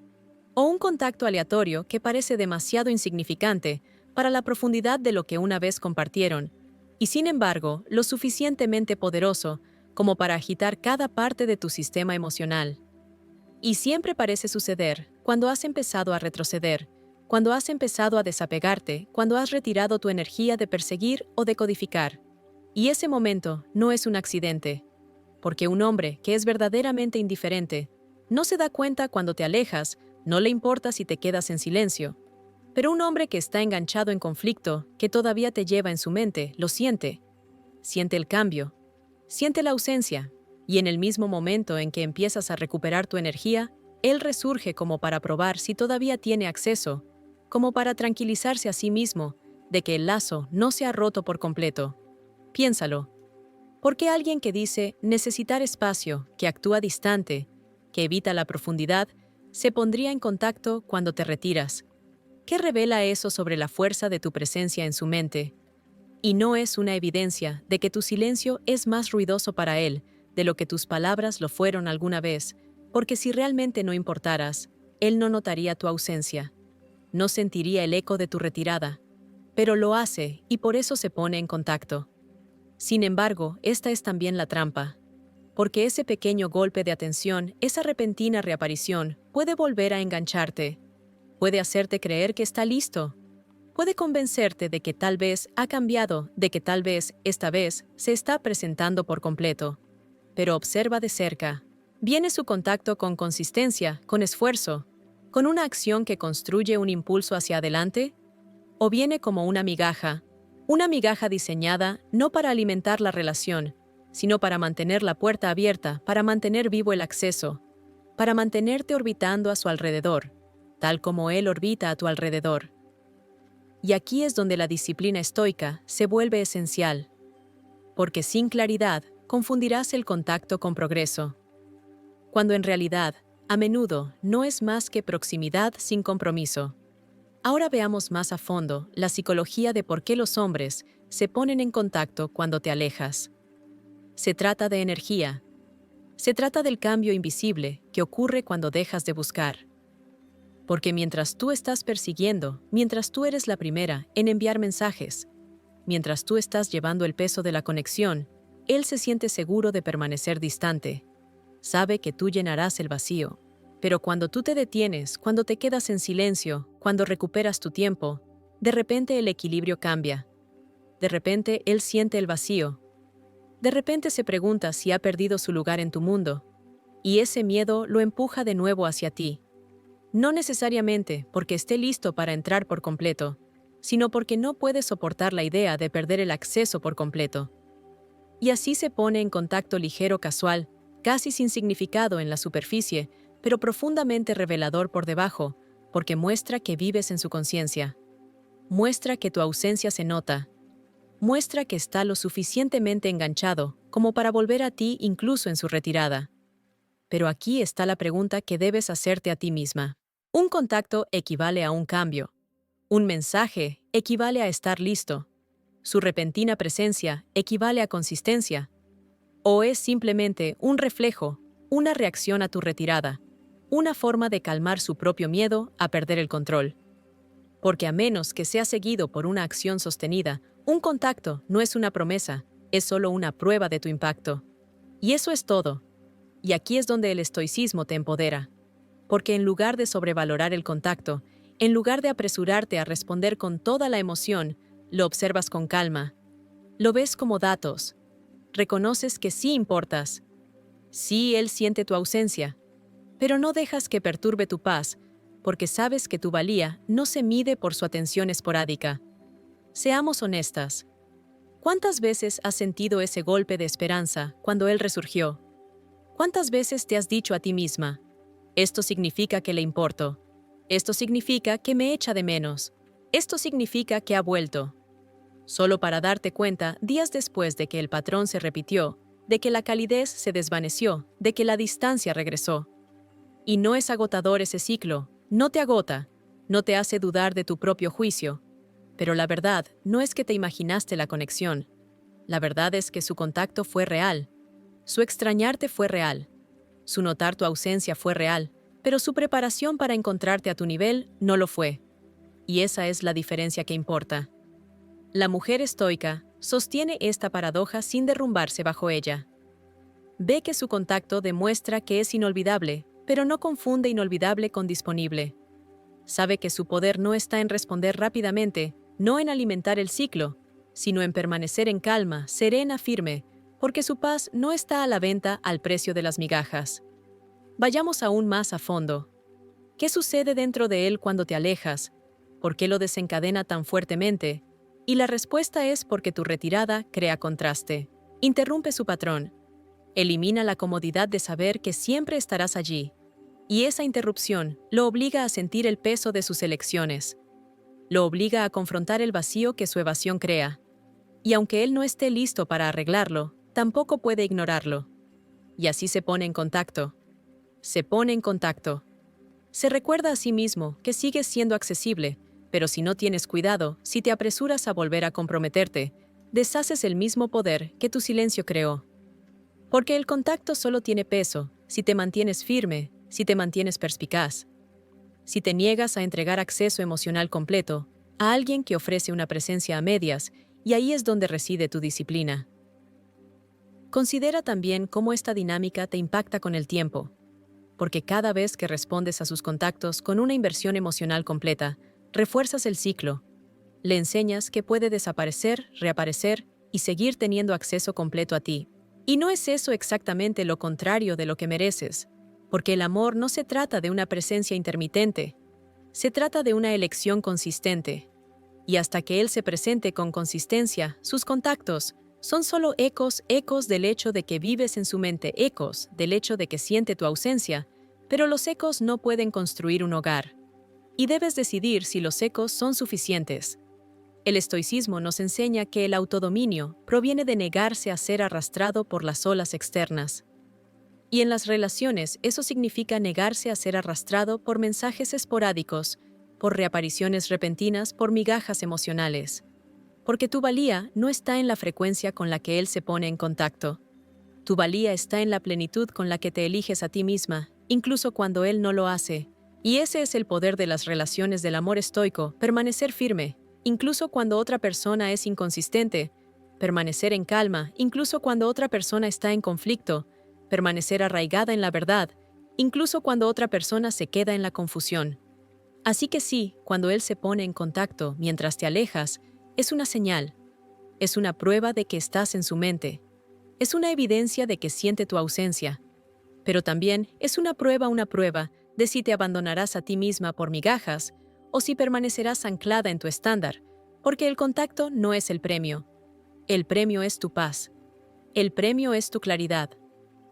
o un contacto aleatorio que parece demasiado insignificante para la profundidad de lo que una vez compartieron, y sin embargo, lo suficientemente poderoso como para agitar cada parte de tu sistema emocional. Y siempre parece suceder cuando has empezado a retroceder, cuando has empezado a desapegarte, cuando has retirado tu energía de perseguir o de codificar. Y ese momento no es un accidente, porque un hombre que es verdaderamente indiferente no se da cuenta cuando te alejas, no le importa si te quedas en silencio. Pero un hombre que está enganchado en conflicto, que todavía te lleva en su mente, lo siente. Siente el cambio, siente la ausencia, y en el mismo momento en que empiezas a recuperar tu energía, él resurge como para probar si todavía tiene acceso, como para tranquilizarse a sí mismo de que el lazo no se ha roto por completo. Piénsalo. ¿Por qué alguien que dice necesitar espacio, que actúa distante, que evita la profundidad, se pondría en contacto cuando te retiras? ¿Qué revela eso sobre la fuerza de tu presencia en su mente? Y no es una evidencia de que tu silencio es más ruidoso para él de lo que tus palabras lo fueron alguna vez, porque si realmente no importaras, él no notaría tu ausencia, no sentiría el eco de tu retirada, pero lo hace y por eso se pone en contacto. Sin embargo, esta es también la trampa, porque ese pequeño golpe de atención, esa repentina reaparición, puede volver a engancharte, puede hacerte creer que está listo, puede convencerte de que tal vez ha cambiado, de que tal vez, esta vez, se está presentando por completo. Pero observa de cerca. ¿Viene su contacto con consistencia, con esfuerzo, con una acción que construye un impulso hacia adelante? ¿O viene como una migaja diseñada no para alimentar la relación, sino para mantener la puerta abierta, para mantener vivo el acceso, para mantenerte orbitando a su alrededor, tal como él orbita a tu alrededor? Y aquí es donde la disciplina estoica se vuelve esencial, porque sin claridad confundirás el contacto con progreso, cuando en realidad, a menudo, no es más que proximidad sin compromiso. Ahora veamos más a fondo la psicología de por qué los hombres se ponen en contacto cuando te alejas. Se trata de energía. Se trata del cambio invisible que ocurre cuando dejas de buscar. Porque mientras tú estás persiguiendo, mientras tú eres la primera en enviar mensajes, mientras tú estás llevando el peso de la conexión, él se siente seguro de permanecer distante. Sabe que tú llenarás el vacío. Pero cuando tú te detienes, cuando te quedas en silencio, cuando recuperas tu tiempo, de repente el equilibrio cambia. De repente él siente el vacío. De repente se pregunta si ha perdido su lugar en tu mundo. Y ese miedo lo empuja de nuevo hacia ti. No necesariamente porque esté listo para entrar por completo, sino porque no puede soportar la idea de perder el acceso por completo. Y así se pone en contacto ligero casual, casi sin significado en la superficie, pero profundamente revelador por debajo, porque muestra que vives en su conciencia. Muestra que tu ausencia se nota. Muestra que está lo suficientemente enganchado como para volver a ti incluso en su retirada. Pero aquí está la pregunta que debes hacerte a ti misma. Un contacto equivale a un cambio. Un mensaje equivale a estar listo. Su repentina presencia equivale a consistencia. ¿O es simplemente un reflejo, una reacción a tu retirada, una forma de calmar su propio miedo a perder el control? Porque a menos que sea seguido por una acción sostenida, un contacto no es una promesa, es solo una prueba de tu impacto. Y eso es todo. Y aquí es donde el estoicismo te empodera. Porque en lugar de sobrevalorar el contacto, en lugar de apresurarte a responder con toda la emoción, lo observas con calma. Lo ves como datos. Reconoces que sí importas. Sí, él siente tu ausencia. Pero no dejas que perturbe tu paz, porque sabes que tu valía no se mide por su atención esporádica. Seamos honestas. ¿Cuántas veces has sentido ese golpe de esperanza cuando él resurgió? ¿Cuántas veces te has dicho a ti misma, Esto significa que le importo. Esto significa que me echa de menos. Esto significa que ha vuelto. Solo para darte cuenta, días después de que el patrón se repitió, de que la calidez se desvaneció, de que la distancia regresó. Y no es agotador ese ciclo, no te agota, no te hace dudar de tu propio juicio. Pero la verdad no es que te imaginaste la conexión. La verdad es que su contacto fue real. Su extrañarte fue real. Su notar tu ausencia fue real, pero su preparación para encontrarte a tu nivel no lo fue. Y esa es la diferencia que importa. La mujer estoica sostiene esta paradoja sin derrumbarse bajo ella. Ve que su contacto demuestra que es inolvidable, pero no confunde inolvidable con disponible. Sabe que su poder no está en responder rápidamente, no en alimentar el ciclo, sino en permanecer en calma, serena, firme, porque su paz no está a la venta al precio de las migajas. Vayamos aún más a fondo. ¿Qué sucede dentro de él cuando te alejas? ¿Por qué lo desencadena tan fuertemente? Y la respuesta es porque tu retirada crea contraste. Interrumpe su patrón. Elimina la comodidad de saber que siempre estarás allí. Y esa interrupción lo obliga a sentir el peso de sus elecciones. Lo obliga a confrontar el vacío que su evasión crea. Y aunque él no esté listo para arreglarlo, tampoco puede ignorarlo. Y así se pone en contacto. Se pone en contacto. Se recuerda a sí mismo que sigues siendo accesible, pero si no tienes cuidado, si te apresuras a volver a comprometerte, deshaces el mismo poder que tu silencio creó. Porque el contacto solo tiene peso si te mantienes firme, si te mantienes perspicaz. Si te niegas a entregar acceso emocional completo a alguien que ofrece una presencia a medias, y ahí es donde reside tu disciplina. Considera también cómo esta dinámica te impacta con el tiempo, porque cada vez que respondes a sus contactos con una inversión emocional completa, refuerzas el ciclo. Le enseñas que puede desaparecer, reaparecer y seguir teniendo acceso completo a ti. Y no es eso exactamente lo contrario de lo que mereces, porque el amor no se trata de una presencia intermitente, se trata de una elección consistente. Y hasta que él se presente con consistencia, sus contactos son solo ecos del hecho de que vives en su mente, ecos del hecho de que siente tu ausencia, pero los ecos no pueden construir un hogar. Y debes decidir si los ecos son suficientes. El estoicismo nos enseña que el autodominio proviene de negarse a ser arrastrado por las olas externas. Y en las relaciones eso significa negarse a ser arrastrado por mensajes esporádicos, por reapariciones repentinas, por migajas emocionales. Porque tu valía no está en la frecuencia con la que él se pone en contacto. Tu valía está en la plenitud con la que te eliges a ti misma, incluso cuando él no lo hace. Y ese es el poder de las relaciones del amor estoico, permanecer firme, incluso cuando otra persona es inconsistente, permanecer en calma, incluso cuando otra persona está en conflicto, permanecer arraigada en la verdad, incluso cuando otra persona se queda en la confusión. Así que sí, cuando él se pone en contacto mientras te alejas, es una señal, es una prueba de que estás en su mente, es una evidencia de que siente tu ausencia, pero también es una prueba de si te abandonarás a ti misma por migajas o si permanecerás anclada en tu estándar, porque el contacto no es el premio es tu paz, el premio es tu claridad,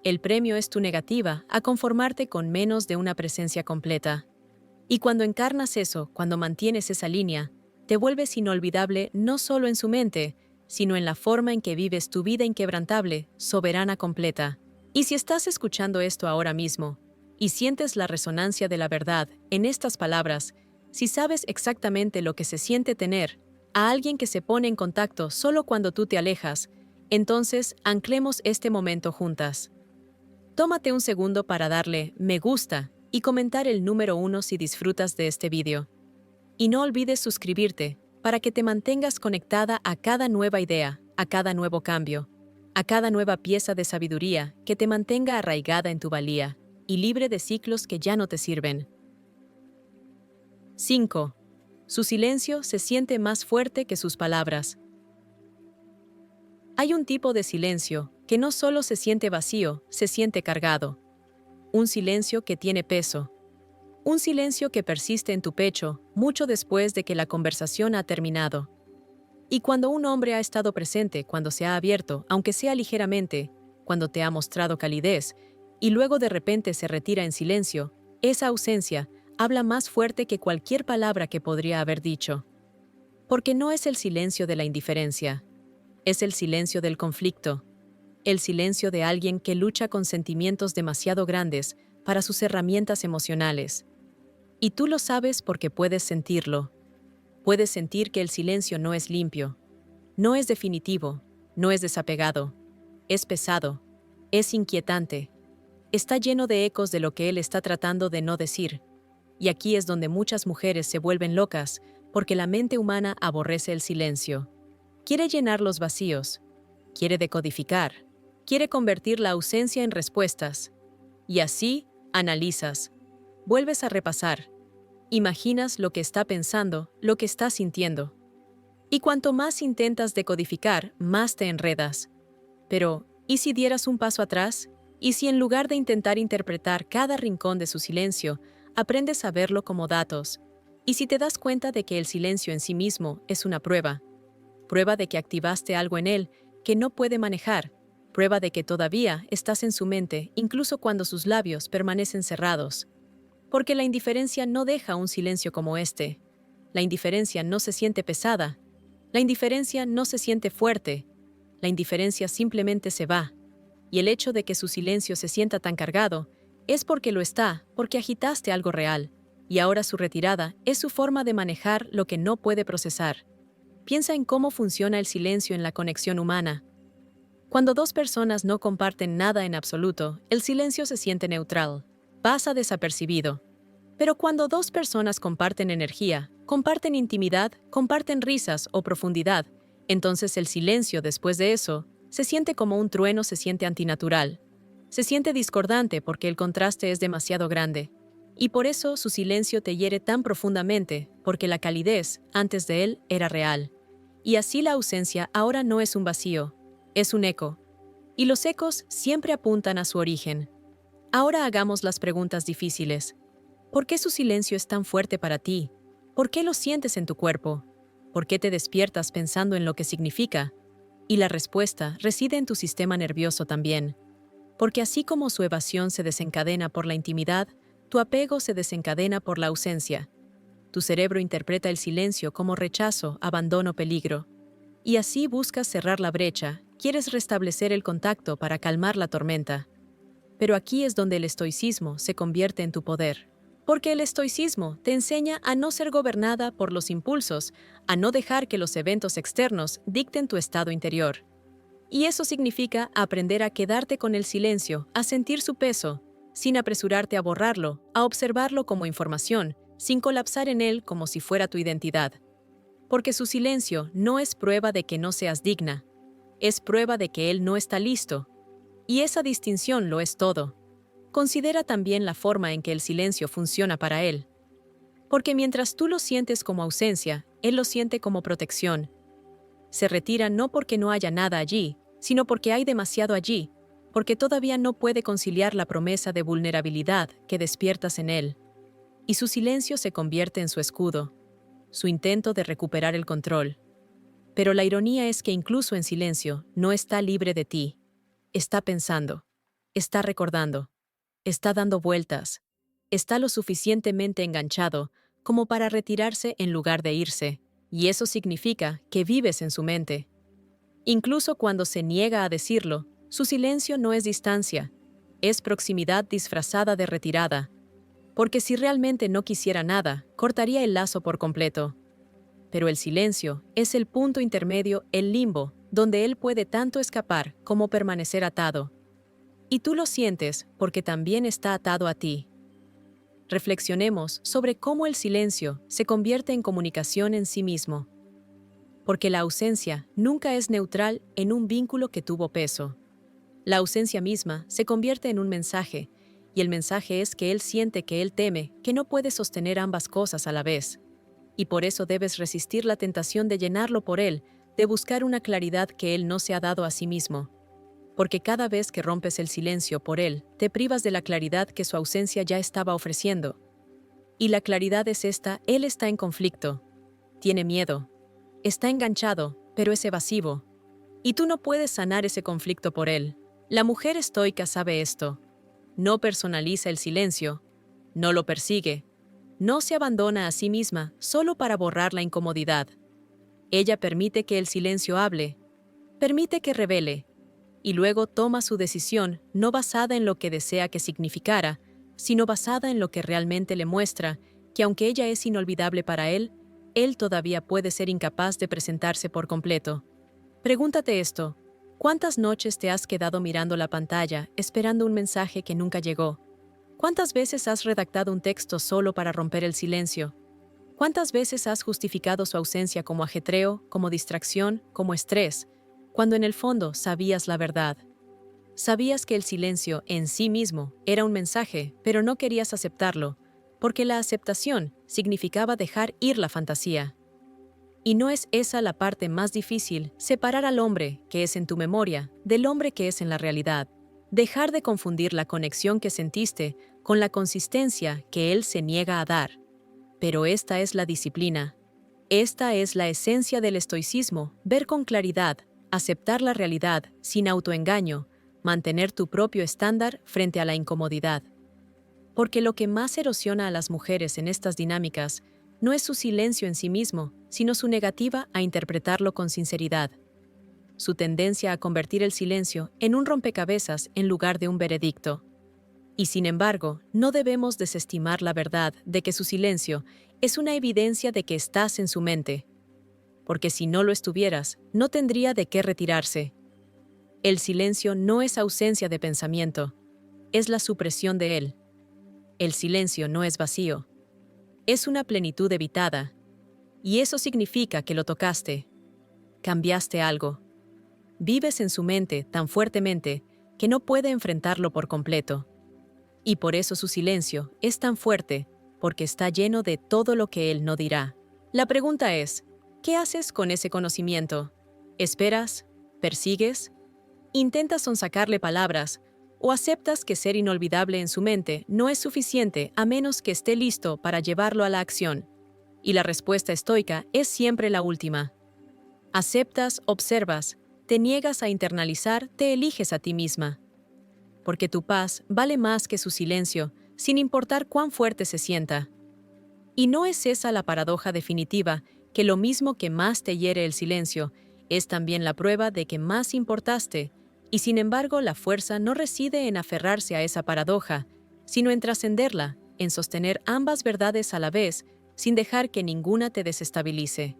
el premio es tu negativa a conformarte con menos de una presencia completa. Y cuando encarnas eso, cuando mantienes esa línea, te vuelves inolvidable no solo en su mente, sino en la forma en que vives tu vida inquebrantable, soberana completa. Y si estás escuchando esto ahora mismo, y sientes la resonancia de la verdad en estas palabras, si sabes exactamente lo que se siente tener a alguien que se pone en contacto solo cuando tú te alejas, entonces anclemos este momento juntas. Tómate un segundo para darle me gusta y comentar el número 1 si disfrutas de este vídeo. Y no olvides suscribirte para que te mantengas conectada a cada nueva idea, a cada nuevo cambio, a cada nueva pieza de sabiduría que te mantenga arraigada en tu valía y libre de ciclos que ya no te sirven. 5. Su silencio se siente más fuerte que sus palabras. Hay un tipo de silencio que no solo se siente vacío, se siente cargado. Un silencio que tiene peso. Un silencio que persiste en tu pecho mucho después de que la conversación ha terminado. Y cuando un hombre ha estado presente, cuando se ha abierto, aunque sea ligeramente, cuando te ha mostrado calidez, y luego de repente se retira en silencio, esa ausencia habla más fuerte que cualquier palabra que podría haber dicho. Porque no es el silencio de la indiferencia, es el silencio del conflicto, el silencio de alguien que lucha con sentimientos demasiado grandes para sus herramientas emocionales. Y tú lo sabes porque puedes sentirlo. Puedes sentir que el silencio no es limpio, no es definitivo, no es desapegado, es pesado, es inquietante, está lleno de ecos de lo que él está tratando de no decir. Y aquí es donde muchas mujeres se vuelven locas, porque la mente humana aborrece el silencio. Quiere llenar los vacíos, quiere decodificar, quiere convertir la ausencia en respuestas. Y así, analizas, vuelves a repasar, imaginas lo que está pensando, lo que está sintiendo. Y cuanto más intentas decodificar, más te enredas. Pero, ¿y si dieras un paso atrás? ¿Y si en lugar de intentar interpretar cada rincón de su silencio, aprendes a verlo como datos? ¿Y si te das cuenta de que el silencio en sí mismo es una prueba? Prueba de que activaste algo en él que no puede manejar. Prueba de que todavía estás en su mente, incluso cuando sus labios permanecen cerrados. Porque la indiferencia no deja un silencio como este. La indiferencia no se siente pesada. La indiferencia no se siente fuerte. La indiferencia simplemente se va. Y el hecho de que su silencio se sienta tan cargado es porque lo está, porque agitaste algo real. Y ahora su retirada es su forma de manejar lo que no puede procesar. Piensa en cómo funciona el silencio en la conexión humana. Cuando dos personas no comparten nada en absoluto, el silencio se siente neutral, pasa desapercibido. Pero cuando dos personas comparten energía, comparten intimidad, comparten risas o profundidad, entonces el silencio después de eso se siente como un trueno, se siente antinatural. Se siente discordante porque el contraste es demasiado grande. Y por eso su silencio te hiere tan profundamente, porque la calidez antes de él era real. Y así la ausencia ahora no es un vacío, es un eco. Y los ecos siempre apuntan a su origen. Ahora hagamos las preguntas difíciles. ¿Por qué su silencio es tan fuerte para ti? ¿Por qué lo sientes en tu cuerpo? ¿Por qué te despiertas pensando en lo que significa? Y la respuesta reside en tu sistema nervioso también. Porque así como su evasión se desencadena por la intimidad, tu apego se desencadena por la ausencia. Tu cerebro interpreta el silencio como rechazo, abandono, peligro. Y así buscas cerrar la brecha, quieres restablecer el contacto para calmar la tormenta. Pero aquí es donde el estoicismo se convierte en tu poder. Porque el estoicismo te enseña a no ser gobernada por los impulsos, a no dejar que los eventos externos dicten tu estado interior. Y eso significa aprender a quedarte con el silencio, a sentir su peso, sin apresurarte a borrarlo, a observarlo como información, sin colapsar en él como si fuera tu identidad. Porque su silencio no es prueba de que no seas digna, es prueba de que él no está listo. Y esa distinción lo es todo. Considera también la forma en que el silencio funciona para él. Porque mientras tú lo sientes como ausencia, él lo siente como protección. Se retira no porque no haya nada allí, sino porque hay demasiado allí, porque todavía no puede conciliar la promesa de vulnerabilidad que despiertas en él. Y su silencio se convierte en su escudo, su intento de recuperar el control. Pero la ironía es que incluso en silencio no está libre de ti. Está pensando, está recordando, está dando vueltas, está lo suficientemente enganchado como para retirarse en lugar de irse, y eso significa que vives en su mente. Incluso cuando se niega a decirlo, su silencio no es distancia, es proximidad disfrazada de retirada, porque si realmente no quisiera nada, cortaría el lazo por completo. Pero el silencio es el punto intermedio, el limbo, donde él puede tanto escapar como permanecer atado. Y tú lo sientes porque también está atado a ti. Reflexionemos sobre cómo el silencio se convierte en comunicación en sí mismo. Porque la ausencia nunca es neutral en un vínculo que tuvo peso. La ausencia misma se convierte en un mensaje, y el mensaje es que él siente, que él teme, que no puede sostener ambas cosas a la vez. Y por eso debes resistir la tentación de llenarlo por él, de buscar una claridad que él no se ha dado a sí mismo. Porque cada vez que rompes el silencio por él, te privas de la claridad que su ausencia ya estaba ofreciendo. Y la claridad es esta: él está en conflicto, tiene miedo, está enganchado, pero es evasivo. Y tú no puedes sanar ese conflicto por él. La mujer estoica sabe esto. No personaliza el silencio, no lo persigue, no se abandona a sí misma solo para borrar la incomodidad. Ella permite que el silencio hable, permite que revele, y luego toma su decisión no basada en lo que desea que significara, sino basada en lo que realmente le muestra que aunque ella es inolvidable para él todavía puede ser incapaz de presentarse por completo. Pregúntate esto: ¿cuántas noches te has quedado mirando la pantalla, esperando un mensaje que nunca llegó? ¿Cuántas veces has redactado un texto solo para romper el silencio? ¿Cuántas veces has justificado su ausencia como ajetreo, como distracción, como estrés, cuando en el fondo sabías la verdad? Sabías que el silencio en sí mismo era un mensaje, pero no querías aceptarlo, porque la aceptación significaba dejar ir la fantasía. Y no es esa la parte más difícil: separar al hombre que es en tu memoria del hombre que es en la realidad. Dejar de confundir la conexión que sentiste con la consistencia que él se niega a dar. Pero esta es la disciplina. Esta es la esencia del estoicismo: ver con claridad, aceptar la realidad sin autoengaño, mantener tu propio estándar frente a la incomodidad. Porque lo que más erosiona a las mujeres en estas dinámicas no es su silencio en sí mismo, sino su negativa a interpretarlo con sinceridad. Su tendencia a convertir el silencio en un rompecabezas en lugar de un veredicto. Y sin embargo, no debemos desestimar la verdad de que su silencio es una evidencia de que estás en su mente. Porque si no lo estuvieras, no tendría de qué retirarse. El silencio no es ausencia de pensamiento, es la supresión de él. El silencio no es vacío, es una plenitud evitada. Y eso significa que lo tocaste. Cambiaste algo. Vives en su mente tan fuertemente que no puede enfrentarlo por completo. Y por eso su silencio es tan fuerte, porque está lleno de todo lo que él no dirá. La pregunta es: ¿qué haces con ese conocimiento? ¿Esperas? ¿Persigues? ¿Intentas sonsacarle palabras? ¿O aceptas que ser inolvidable en su mente no es suficiente a menos que esté listo para llevarlo a la acción? Y la respuesta estoica es siempre la última. Aceptas, observas, te niegas a internalizar, te eliges a ti misma. Porque tu paz vale más que su silencio, sin importar cuán fuerte se sienta. Y no es esa la paradoja definitiva, que lo mismo que más te hiere el silencio, es también la prueba de que más importaste, y sin embargo la fuerza no reside en aferrarse a esa paradoja, sino en trascenderla, en sostener ambas verdades a la vez, sin dejar que ninguna te desestabilice.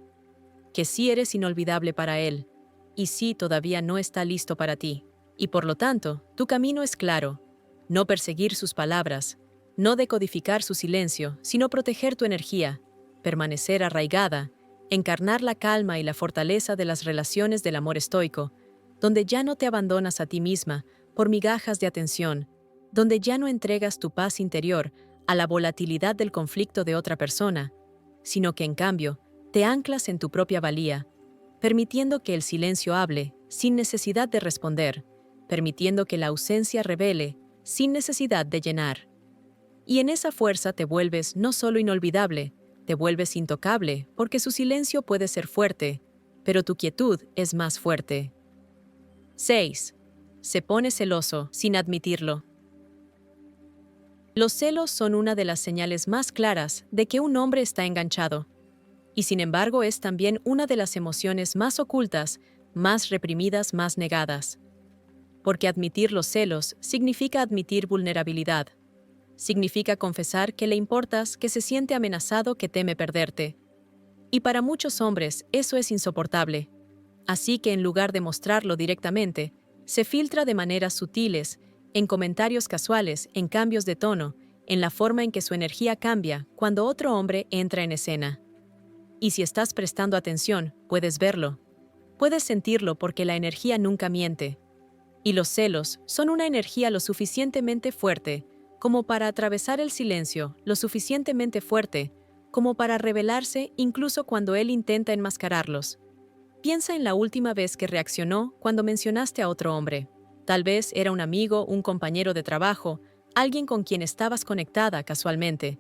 Que sí eres inolvidable para él, y sí todavía no está listo para ti. Y por lo tanto, tu camino es claro: no perseguir sus palabras, no decodificar su silencio, sino proteger tu energía, permanecer arraigada, encarnar la calma y la fortaleza de las relaciones del amor estoico, donde ya no te abandonas a ti misma por migajas de atención, donde ya no entregas tu paz interior a la volatilidad del conflicto de otra persona, sino que en cambio te anclas en tu propia valía, permitiendo que el silencio hable sin necesidad de responder, permitiendo que la ausencia revele sin necesidad de llenar. Y en esa fuerza te vuelves no solo inolvidable, te vuelves intocable, porque su silencio puede ser fuerte, pero tu quietud es más fuerte. 6. Se pone celoso sin admitirlo. Los celos son una de las señales más claras de que un hombre está enganchado. Y sin embargo es también una de las emociones más ocultas, más reprimidas, más negadas. Porque admitir los celos significa admitir vulnerabilidad. Significa confesar que le importas, que se siente amenazado, que teme perderte. Y para muchos hombres eso es insoportable. Así que en lugar de mostrarlo directamente, se filtra de maneras sutiles, en comentarios casuales, en cambios de tono, en la forma en que su energía cambia cuando otro hombre entra en escena. Y si estás prestando atención, puedes verlo. Puedes sentirlo porque la energía nunca miente. Y los celos son una energía lo suficientemente fuerte como para atravesar el silencio, lo suficientemente fuerte como para revelarse incluso cuando él intenta enmascararlos. Piensa en la última vez que reaccionó cuando mencionaste a otro hombre. Tal vez era un amigo, un compañero de trabajo, alguien con quien estabas conectada casualmente.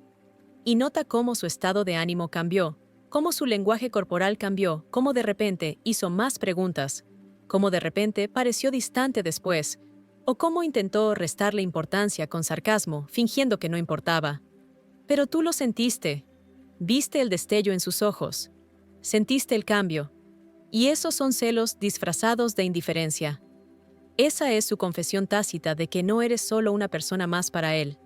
Y nota cómo su estado de ánimo cambió, cómo su lenguaje corporal cambió, cómo de repente hizo más preguntas, cómo de repente pareció distante después, o cómo intentó restarle importancia con sarcasmo, fingiendo que no importaba. Pero tú lo sentiste. Viste el destello en sus ojos. Sentiste el cambio. Y esos son celos disfrazados de indiferencia. Esa es su confesión tácita de que no eres solo una persona más para él.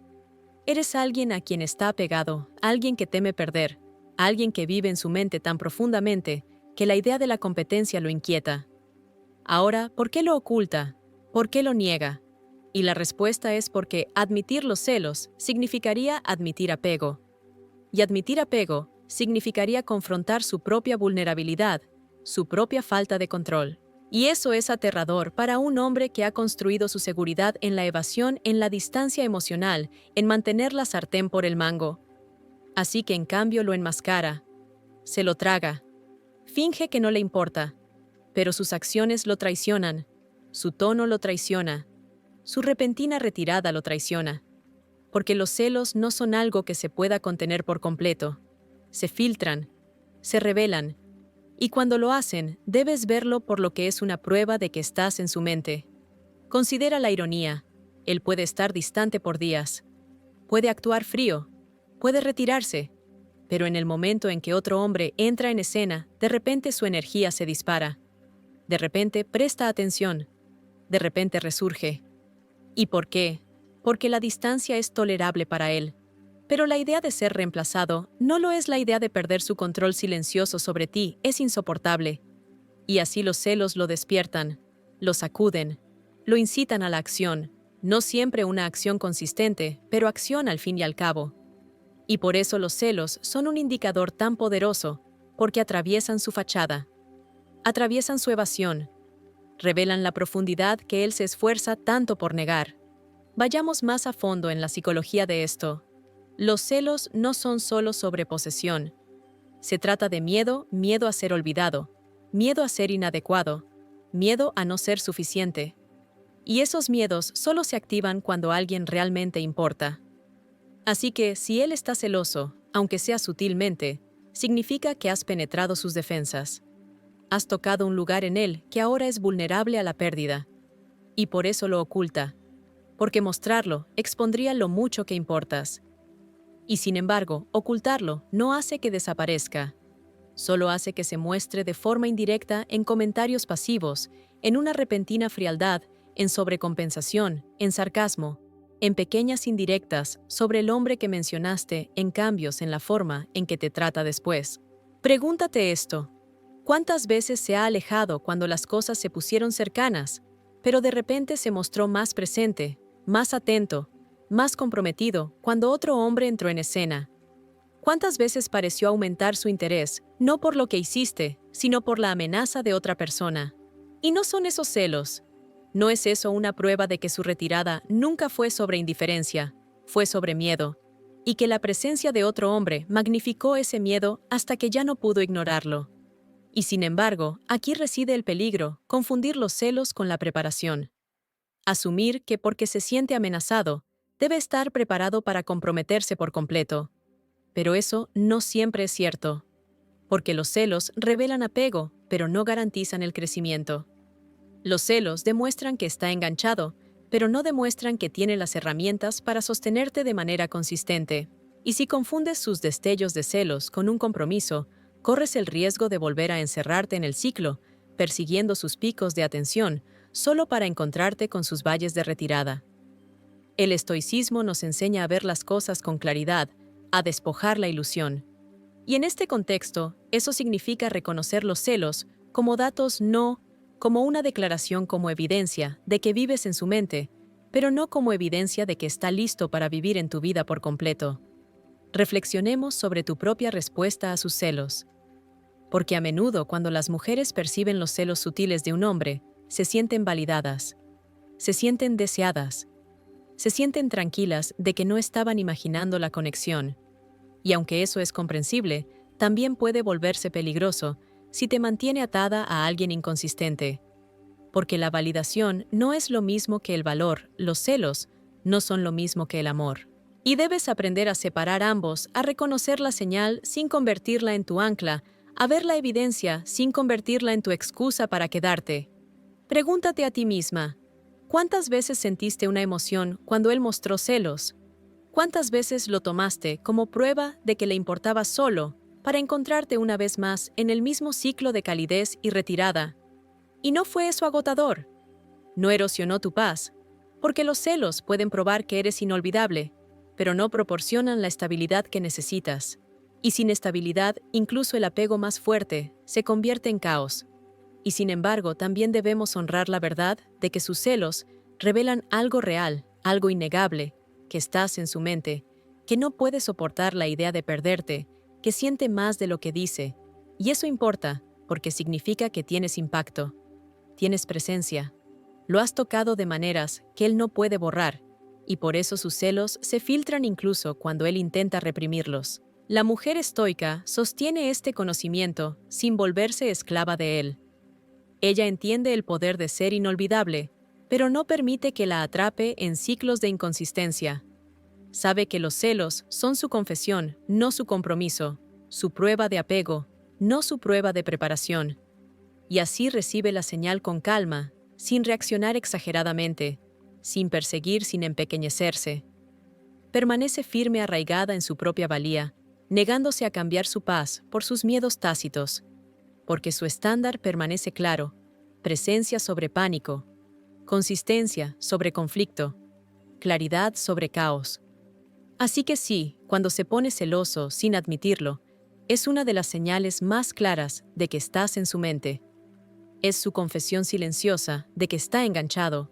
Eres alguien a quien está apegado, alguien que teme perder, alguien que vive en su mente tan profundamente que la idea de la competencia lo inquieta. Ahora, ¿por qué lo oculta? ¿Por qué lo niega? Y la respuesta es porque admitir los celos significaría admitir apego. Y admitir apego significaría confrontar su propia vulnerabilidad, su propia falta de control. Y eso es aterrador para un hombre que ha construido su seguridad en la evasión, en la distancia emocional, en mantener la sartén por el mango. Así que en cambio lo enmascara, se lo traga, finge que no le importa, pero sus acciones lo traicionan, su tono lo traiciona, su repentina retirada lo traiciona. Porque los celos no son algo que se pueda contener por completo. Se filtran, se revelan, y cuando lo hacen, debes verlo por lo que es una prueba de que estás en su mente. Considera la ironía. Él puede estar distante por días, puede actuar frío, puede retirarse, pero en el momento en que otro hombre entra en escena, de repente su energía se dispara. De repente presta atención, de repente resurge. ¿Y por qué? Porque la distancia es tolerable para él. Pero la idea de ser reemplazado no lo es. La idea de perder su control silencioso sobre ti es insoportable. Y así los celos lo despiertan, lo sacuden, lo incitan a la acción, no siempre una acción consistente, pero acción al fin y al cabo. Y por eso los celos son un indicador tan poderoso, porque atraviesan su fachada, atraviesan su evasión, revelan la profundidad que él se esfuerza tanto por negar. Vayamos más a fondo en la psicología de esto. Los celos no son solo sobre posesión. Se trata de miedo, miedo a ser olvidado, miedo a ser inadecuado, miedo a no ser suficiente. Y esos miedos solo se activan cuando alguien realmente importa. Así que, si él está celoso, aunque sea sutilmente, significa que has penetrado sus defensas. Has tocado un lugar en él que ahora es vulnerable a la pérdida. Y por eso lo oculta. Porque mostrarlo expondría lo mucho que importas. Y sin embargo, ocultarlo no hace que desaparezca. Solo hace que se muestre de forma indirecta en comentarios pasivos, en una repentina frialdad, en sobrecompensación, en sarcasmo, en pequeñas indirectas sobre el hombre que mencionaste, en cambios en la forma en que te trata después. Pregúntate esto. ¿Cuántas veces se ha alejado cuando las cosas se pusieron cercanas, pero de repente se mostró más presente, más atento, más comprometido cuando otro hombre entró en escena? ¿Cuántas veces pareció aumentar su interés, no por lo que hiciste, sino por la amenaza de otra persona? Y no son esos celos. ¿No es eso una prueba de que su retirada nunca fue sobre indiferencia, fue sobre miedo, y que la presencia de otro hombre magnificó ese miedo hasta que ya no pudo ignorarlo? Y sin embargo, aquí reside el peligro, confundir los celos con la preparación. Asumir que porque se siente amenazado, debe estar preparado para comprometerse por completo. Pero eso no siempre es cierto, porque los celos revelan apego, pero no garantizan el crecimiento. Los celos demuestran que está enganchado, pero no demuestran que tiene las herramientas para sostenerte de manera consistente. Y si confundes sus destellos de celos con un compromiso, corres el riesgo de volver a encerrarte en el ciclo, persiguiendo sus picos de atención, solo para encontrarte con sus valles de retirada. El estoicismo nos enseña a ver las cosas con claridad, a despojar la ilusión. Y en este contexto, eso significa reconocer los celos como datos, no como una declaración, como evidencia de que vives en su mente, pero no como evidencia de que está listo para vivir en tu vida por completo. Reflexionemos sobre tu propia respuesta a sus celos. Porque a menudo cuando las mujeres perciben los celos sutiles de un hombre, se sienten validadas, se sienten deseadas, se sienten tranquilas de que no estaban imaginando la conexión. Y aunque eso es comprensible, también puede volverse peligroso si te mantiene atada a alguien inconsistente. Porque la validación no es lo mismo que el valor, los celos no son lo mismo que el amor. Y debes aprender a separar ambos, a reconocer la señal sin convertirla en tu ancla, a ver la evidencia sin convertirla en tu excusa para quedarte. Pregúntate a ti misma, ¿cuántas veces sentiste una emoción cuando él mostró celos? ¿Cuántas veces lo tomaste como prueba de que le importaba solo para encontrarte una vez más en el mismo ciclo de calidez y retirada? Y no fue eso agotador. No erosionó tu paz, porque los celos pueden probar que eres inolvidable, pero no proporcionan la estabilidad que necesitas. Y sin estabilidad, incluso el apego más fuerte se convierte en caos. Y sin embargo, también debemos honrar la verdad de que sus celos revelan algo real, algo innegable, que estás en su mente, que no puede soportar la idea de perderte, que siente más de lo que dice. Y eso importa, porque significa que tienes impacto, tienes presencia. Lo has tocado de maneras que él no puede borrar, y por eso sus celos se filtran incluso cuando él intenta reprimirlos. La mujer estoica sostiene este conocimiento sin volverse esclava de él. Ella entiende el poder de ser inolvidable, pero no permite que la atrape en ciclos de inconsistencia. Sabe que los celos son su confesión, no su compromiso, su prueba de apego, no su prueba de preparación. Y así recibe la señal con calma, sin reaccionar exageradamente, sin perseguir, sin empequeñecerse. Permanece firme arraigada en su propia valía, negándose a cambiar su paz por sus miedos tácitos, porque su estándar permanece claro: presencia sobre pánico, consistencia sobre conflicto, claridad sobre caos. Así que sí, cuando se pone celoso sin admitirlo, es una de las señales más claras de que estás en su mente. Es su confesión silenciosa de que está enganchado,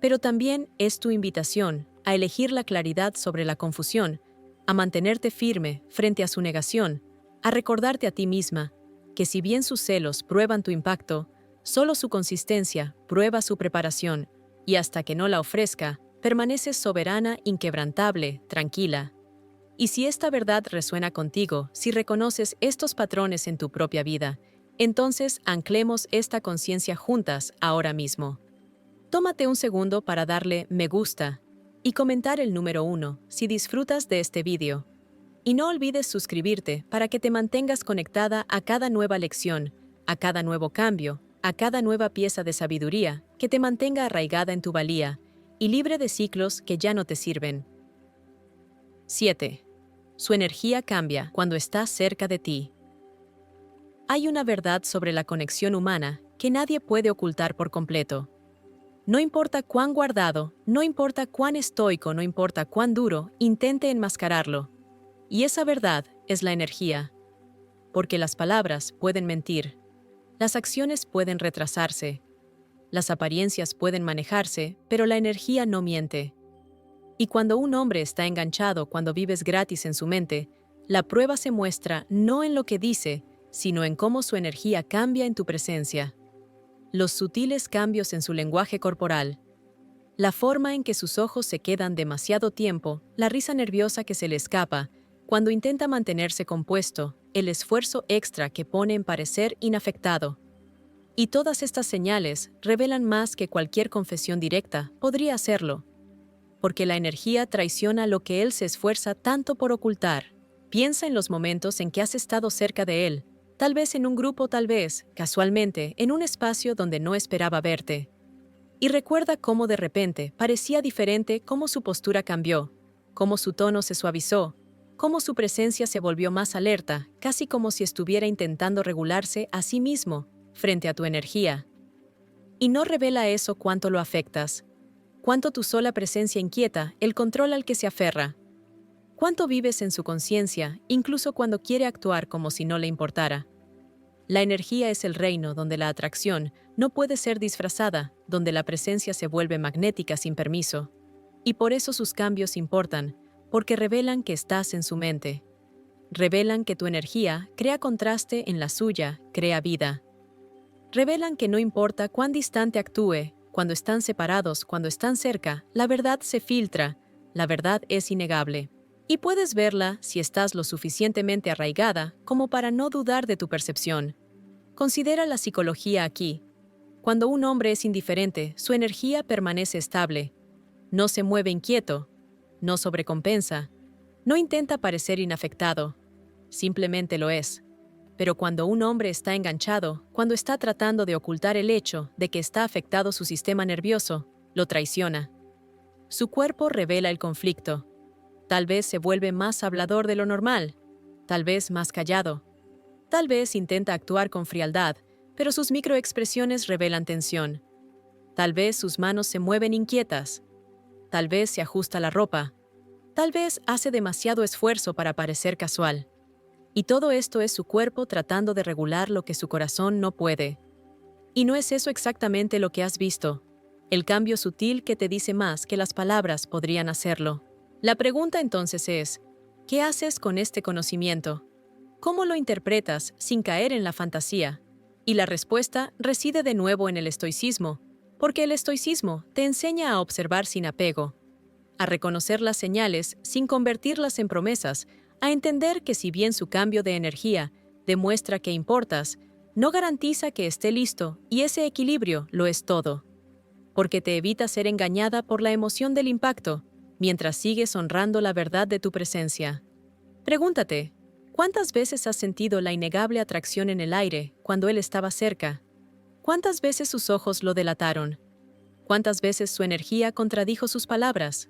pero también es tu invitación a elegir la claridad sobre la confusión, a mantenerte firme frente a su negación, a recordarte a ti misma que si bien sus celos prueban tu impacto, solo su consistencia prueba su preparación, y hasta que no la ofrezca, permaneces soberana, inquebrantable, tranquila. Y si esta verdad resuena contigo, si reconoces estos patrones en tu propia vida, entonces anclemos esta conciencia juntas ahora mismo. Tómate un segundo para darle me gusta y comentar el número 1 si disfrutas de este vídeo. Y no olvides suscribirte para que te mantengas conectada a cada nueva lección, a cada nuevo cambio, a cada nueva pieza de sabiduría que te mantenga arraigada en tu valía y libre de ciclos que ya no te sirven. 7. Su energía cambia cuando está cerca de ti. Hay una verdad sobre la conexión humana que nadie puede ocultar por completo. No importa cuán guardado, no importa cuán estoico, no importa cuán duro, intente enmascararlo. Y esa verdad es la energía. Porque las palabras pueden mentir, las acciones pueden retrasarse, las apariencias pueden manejarse, pero la energía no miente. Y cuando un hombre está enganchado, cuando vives gratis en su mente, la prueba se muestra no en lo que dice, sino en cómo su energía cambia en tu presencia. Los sutiles cambios en su lenguaje corporal, la forma en que sus ojos se quedan demasiado tiempo, la risa nerviosa que se le escapa, cuando intenta mantenerse compuesto, el esfuerzo extra que pone en parecer inafectado. Y todas estas señales revelan más que cualquier confesión directa podría hacerlo, porque la energía traiciona lo que él se esfuerza tanto por ocultar. Piensa en los momentos en que has estado cerca de él, tal vez en un grupo, tal vez, casualmente, en un espacio donde no esperaba verte. Y recuerda cómo de repente parecía diferente, cómo su postura cambió, cómo su tono se suavizó, cómo su presencia se volvió más alerta, casi como si estuviera intentando regularse a sí mismo frente a tu energía. Y no revela eso cuánto lo afectas, cuánto tu sola presencia inquieta, el control al que se aferra, cuánto vives en su conciencia, incluso cuando quiere actuar como si no le importara. La energía es el reino donde la atracción no puede ser disfrazada, donde la presencia se vuelve magnética sin permiso. Y por eso sus cambios importan, porque revelan que estás en su mente. Revelan que tu energía crea contraste en la suya, crea vida. Revelan que no importa cuán distante actúe, cuando están separados, cuando están cerca, la verdad se filtra, la verdad es innegable. Y puedes verla si estás lo suficientemente arraigada como para no dudar de tu percepción. Considera la psicología aquí. Cuando un hombre es indiferente, su energía permanece estable. No se mueve inquieto, no sobrecompensa, no intenta parecer inafectado, simplemente lo es. Pero cuando un hombre está enganchado, cuando está tratando de ocultar el hecho de que está afectado su sistema nervioso, lo traiciona. Su cuerpo revela el conflicto. Tal vez se vuelve más hablador de lo normal, tal vez más callado. Tal vez intenta actuar con frialdad, pero sus microexpresiones revelan tensión. Tal vez sus manos se mueven inquietas. Tal vez se ajusta la ropa. Tal vez hace demasiado esfuerzo para parecer casual. Y todo esto es su cuerpo tratando de regular lo que su corazón no puede. ¿Y no es eso exactamente lo que has visto? El cambio sutil que te dice más que las palabras podrían hacerlo. La pregunta entonces es, ¿qué haces con este conocimiento? ¿Cómo lo interpretas sin caer en la fantasía? Y la respuesta reside de nuevo en el estoicismo, porque el estoicismo te enseña a observar sin apego, a reconocer las señales sin convertirlas en promesas, a entender que si bien su cambio de energía demuestra que importas, no garantiza que esté listo y ese equilibrio lo es todo. Porque te evita ser engañada por la emoción del impacto, mientras sigues honrando la verdad de tu presencia. Pregúntate, ¿cuántas veces has sentido la innegable atracción en el aire cuando él estaba cerca? ¿Cuántas veces sus ojos lo delataron? ¿Cuántas veces su energía contradijo sus palabras?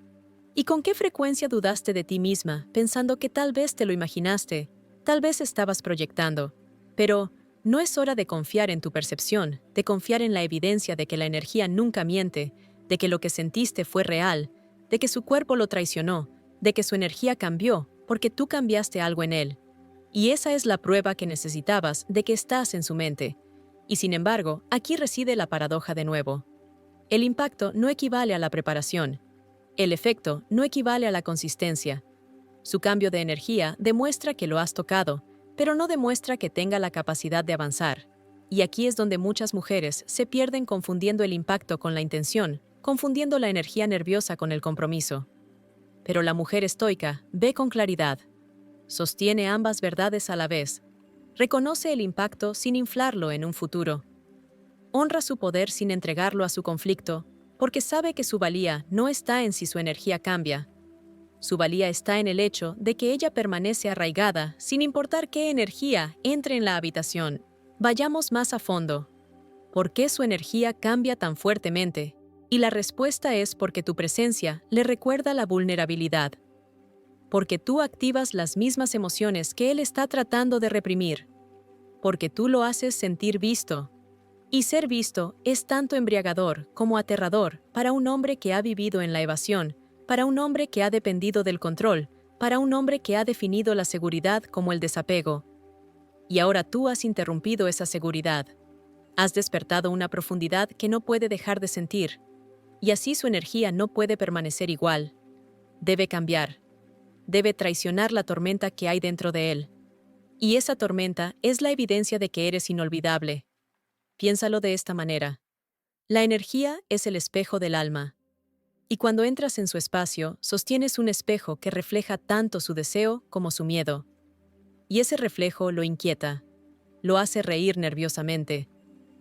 ¿Y con qué frecuencia dudaste de ti misma, pensando que tal vez te lo imaginaste, tal vez estabas proyectando? Pero no es hora de confiar en tu percepción, de confiar en la evidencia de que la energía nunca miente, de que lo que sentiste fue real, de que su cuerpo lo traicionó, de que su energía cambió, porque tú cambiaste algo en él. Y esa es la prueba que necesitabas de que estás en su mente. Y sin embargo, aquí reside la paradoja de nuevo. El impacto no equivale a la preparación. El efecto no equivale a la consistencia. Su cambio de energía demuestra que lo has tocado, pero no demuestra que tenga la capacidad de avanzar. Y aquí es donde muchas mujeres se pierden confundiendo el impacto con la intención, confundiendo la energía nerviosa con el compromiso. Pero la mujer estoica ve con claridad. Sostiene ambas verdades a la vez. Reconoce el impacto sin inflarlo en un futuro. Honra su poder sin entregarlo a su conflicto, porque sabe que su valía no está en si su energía cambia. Su valía está en el hecho de que ella permanece arraigada sin importar qué energía entre en la habitación. Vayamos más a fondo. ¿Por qué su energía cambia tan fuertemente? Y la respuesta es porque tu presencia le recuerda la vulnerabilidad. Porque tú activas las mismas emociones que él está tratando de reprimir. Porque tú lo haces sentir visto. Y ser visto es tanto embriagador como aterrador para un hombre que ha vivido en la evasión, para un hombre que ha dependido del control, para un hombre que ha definido la seguridad como el desapego. Y ahora tú has interrumpido esa seguridad. Has despertado una profundidad que no puede dejar de sentir. Y así su energía no puede permanecer igual. Debe cambiar. Debe traicionar la tormenta que hay dentro de él. Y esa tormenta es la evidencia de que eres inolvidable. Piénsalo de esta manera. La energía es el espejo del alma. Y cuando entras en su espacio, sostienes un espejo que refleja tanto su deseo como su miedo. Y ese reflejo lo inquieta. Lo hace reír nerviosamente.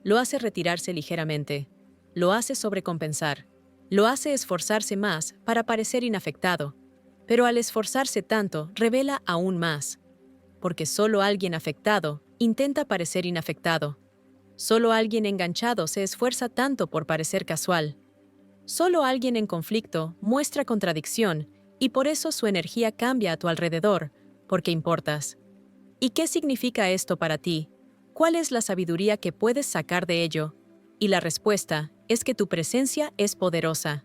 Lo hace retirarse ligeramente. Lo hace sobrecompensar. Lo hace esforzarse más para parecer inafectado. Pero al esforzarse tanto, revela aún más. Porque solo alguien afectado intenta parecer inafectado. Solo alguien enganchado se esfuerza tanto por parecer casual. Solo alguien en conflicto muestra contradicción y por eso su energía cambia a tu alrededor, porque importas. ¿Y qué significa esto para ti? ¿Cuál es la sabiduría que puedes sacar de ello? Y la respuesta es que tu presencia es poderosa.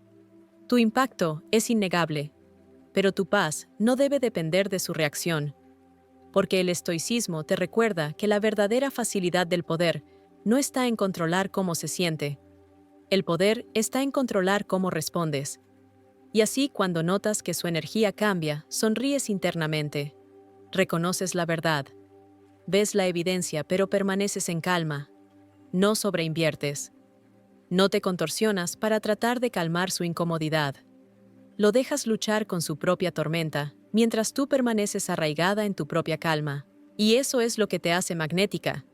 Tu impacto es innegable, pero tu paz no debe depender de su reacción. Porque el estoicismo te recuerda que la verdadera facilidad del poder no está en controlar cómo se siente. El poder está en controlar cómo respondes. Y así, cuando notas que su energía cambia, sonríes internamente. Reconoces la verdad. Ves la evidencia, pero permaneces en calma. No sobreinviertes. No te contorsionas para tratar de calmar su incomodidad. Lo dejas luchar con su propia tormenta, mientras tú permaneces arraigada en tu propia calma. Y eso es lo que te hace magnética.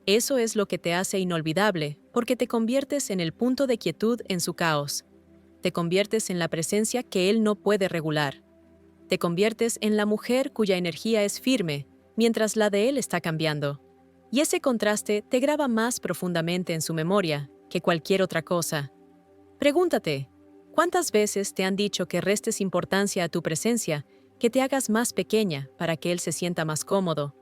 Eso es lo que te hace inolvidable, porque te conviertes en el punto de quietud en su caos. Te conviertes en la presencia que él no puede regular. Te conviertes en la mujer cuya energía es firme, mientras la de él está cambiando. Y ese contraste te graba más profundamente en su memoria que cualquier otra cosa. Pregúntate, ¿cuántas veces te han dicho que restes importancia a tu presencia que te hagas más pequeña para que él se sienta más cómodo.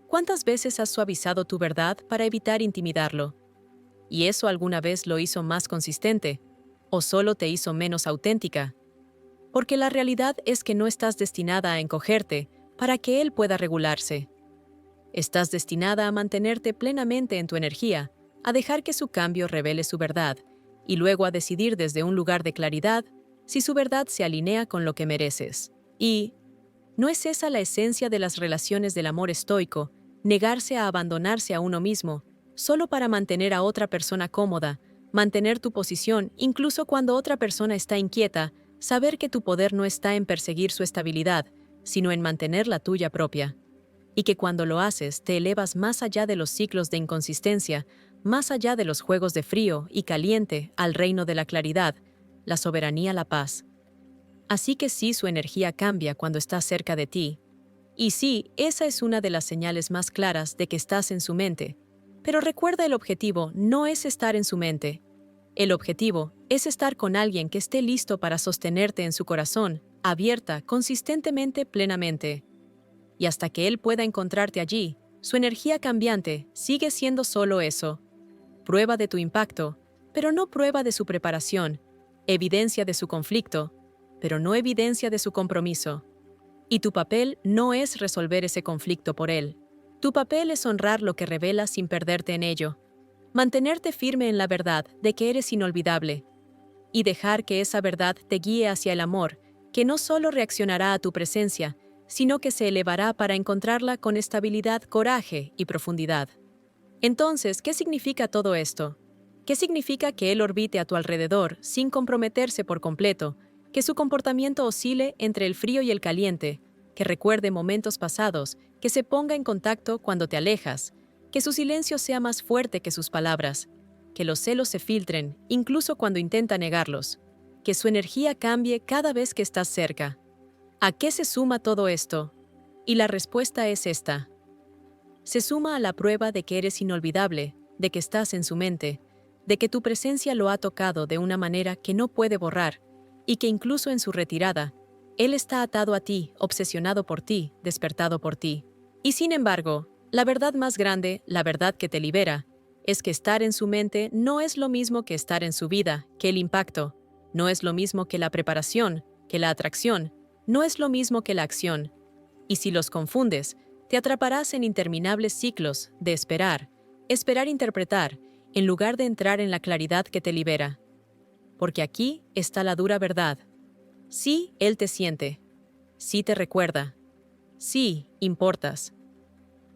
¿Cuántas veces has suavizado tu verdad para evitar intimidarlo? ¿Y eso alguna vez lo hizo más consistente? ¿O solo te hizo menos auténtica? Porque la realidad es que no estás destinada a encogerte para que él pueda regularse. Estás destinada a mantenerte plenamente en tu energía, a dejar que su cambio revele su verdad, y luego a decidir desde un lugar de claridad si su verdad se alinea con lo que mereces. Y ¿no es esa la esencia de las relaciones del amor estoico, negarse a abandonarse a uno mismo, solo para mantener a otra persona cómoda, mantener tu posición incluso cuando otra persona está inquieta, saber que tu poder no está en perseguir su estabilidad, sino en mantener la tuya propia? Y que cuando lo haces te elevas más allá de los ciclos de inconsistencia, más allá de los juegos de frío y caliente al reino de la claridad, la soberanía, la paz. Así que sí, su energía cambia cuando estás cerca de ti. Y sí, esa es una de las señales más claras de que estás en su mente. Pero recuerda, el objetivo no es estar en su mente. El objetivo es estar con alguien que esté listo para sostenerte en su corazón, abierta, consistentemente, plenamente. Y hasta que él pueda encontrarte allí, su energía cambiante sigue siendo solo eso. Prueba de tu impacto, pero no prueba de su preparación. Evidencia de su conflicto, pero no evidencia de su compromiso. Y tu papel no es resolver ese conflicto por él. Tu papel es honrar lo que revela sin perderte en ello. Mantenerte firme en la verdad de que eres inolvidable. Y dejar que esa verdad te guíe hacia el amor, que no solo reaccionará a tu presencia, sino que se elevará para encontrarla con estabilidad, coraje y profundidad. Entonces, ¿qué significa todo esto? ¿Qué significa que él orbite a tu alrededor sin comprometerse por completo, que su comportamiento oscile entre el frío y el caliente, que recuerde momentos pasados, que se ponga en contacto cuando te alejas, que su silencio sea más fuerte que sus palabras, que los celos se filtren incluso cuando intenta negarlos, que su energía cambie cada vez que estás cerca? ¿A qué se suma todo esto? Y la respuesta es esta. Se suma a la prueba de que eres inolvidable, de que estás en su mente, de que tu presencia lo ha tocado de una manera que no puede borrar, y que incluso en su retirada, él está atado a ti, obsesionado por ti, despertado por ti. Y sin embargo, la verdad más grande, la verdad que te libera, es que estar en su mente no es lo mismo que estar en su vida, que el impacto, no es lo mismo que la preparación, que la atracción, no es lo mismo que la acción. Y si los confundes, te atraparás en interminables ciclos de esperar, interpretar, en lugar de entrar en la claridad que te libera. Porque aquí está la dura verdad. Sí, él te siente. Sí, te recuerda. Sí, importas.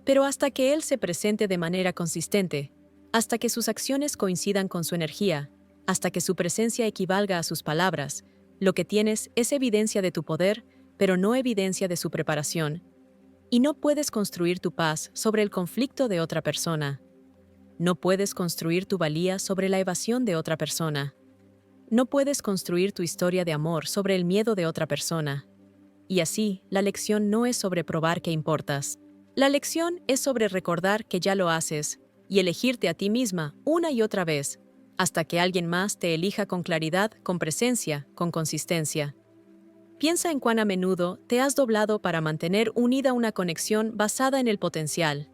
Pero hasta que él se presente de manera consistente, hasta que sus acciones coincidan con su energía, hasta que su presencia equivalga a sus palabras, lo que tienes es evidencia de tu poder, pero no evidencia de su preparación. Y no puedes construir tu paz sobre el conflicto de otra persona. No puedes construir tu valía sobre la evasión de otra persona. No puedes construir tu historia de amor sobre el miedo de otra persona. Y así, la lección no es sobre probar que importas. La lección es sobre recordar que ya lo haces y elegirte a ti misma una y otra vez, hasta que alguien más te elija con claridad, con presencia, con consistencia. Piensa en cuán a menudo te has doblado para mantener unida una conexión basada en el potencial.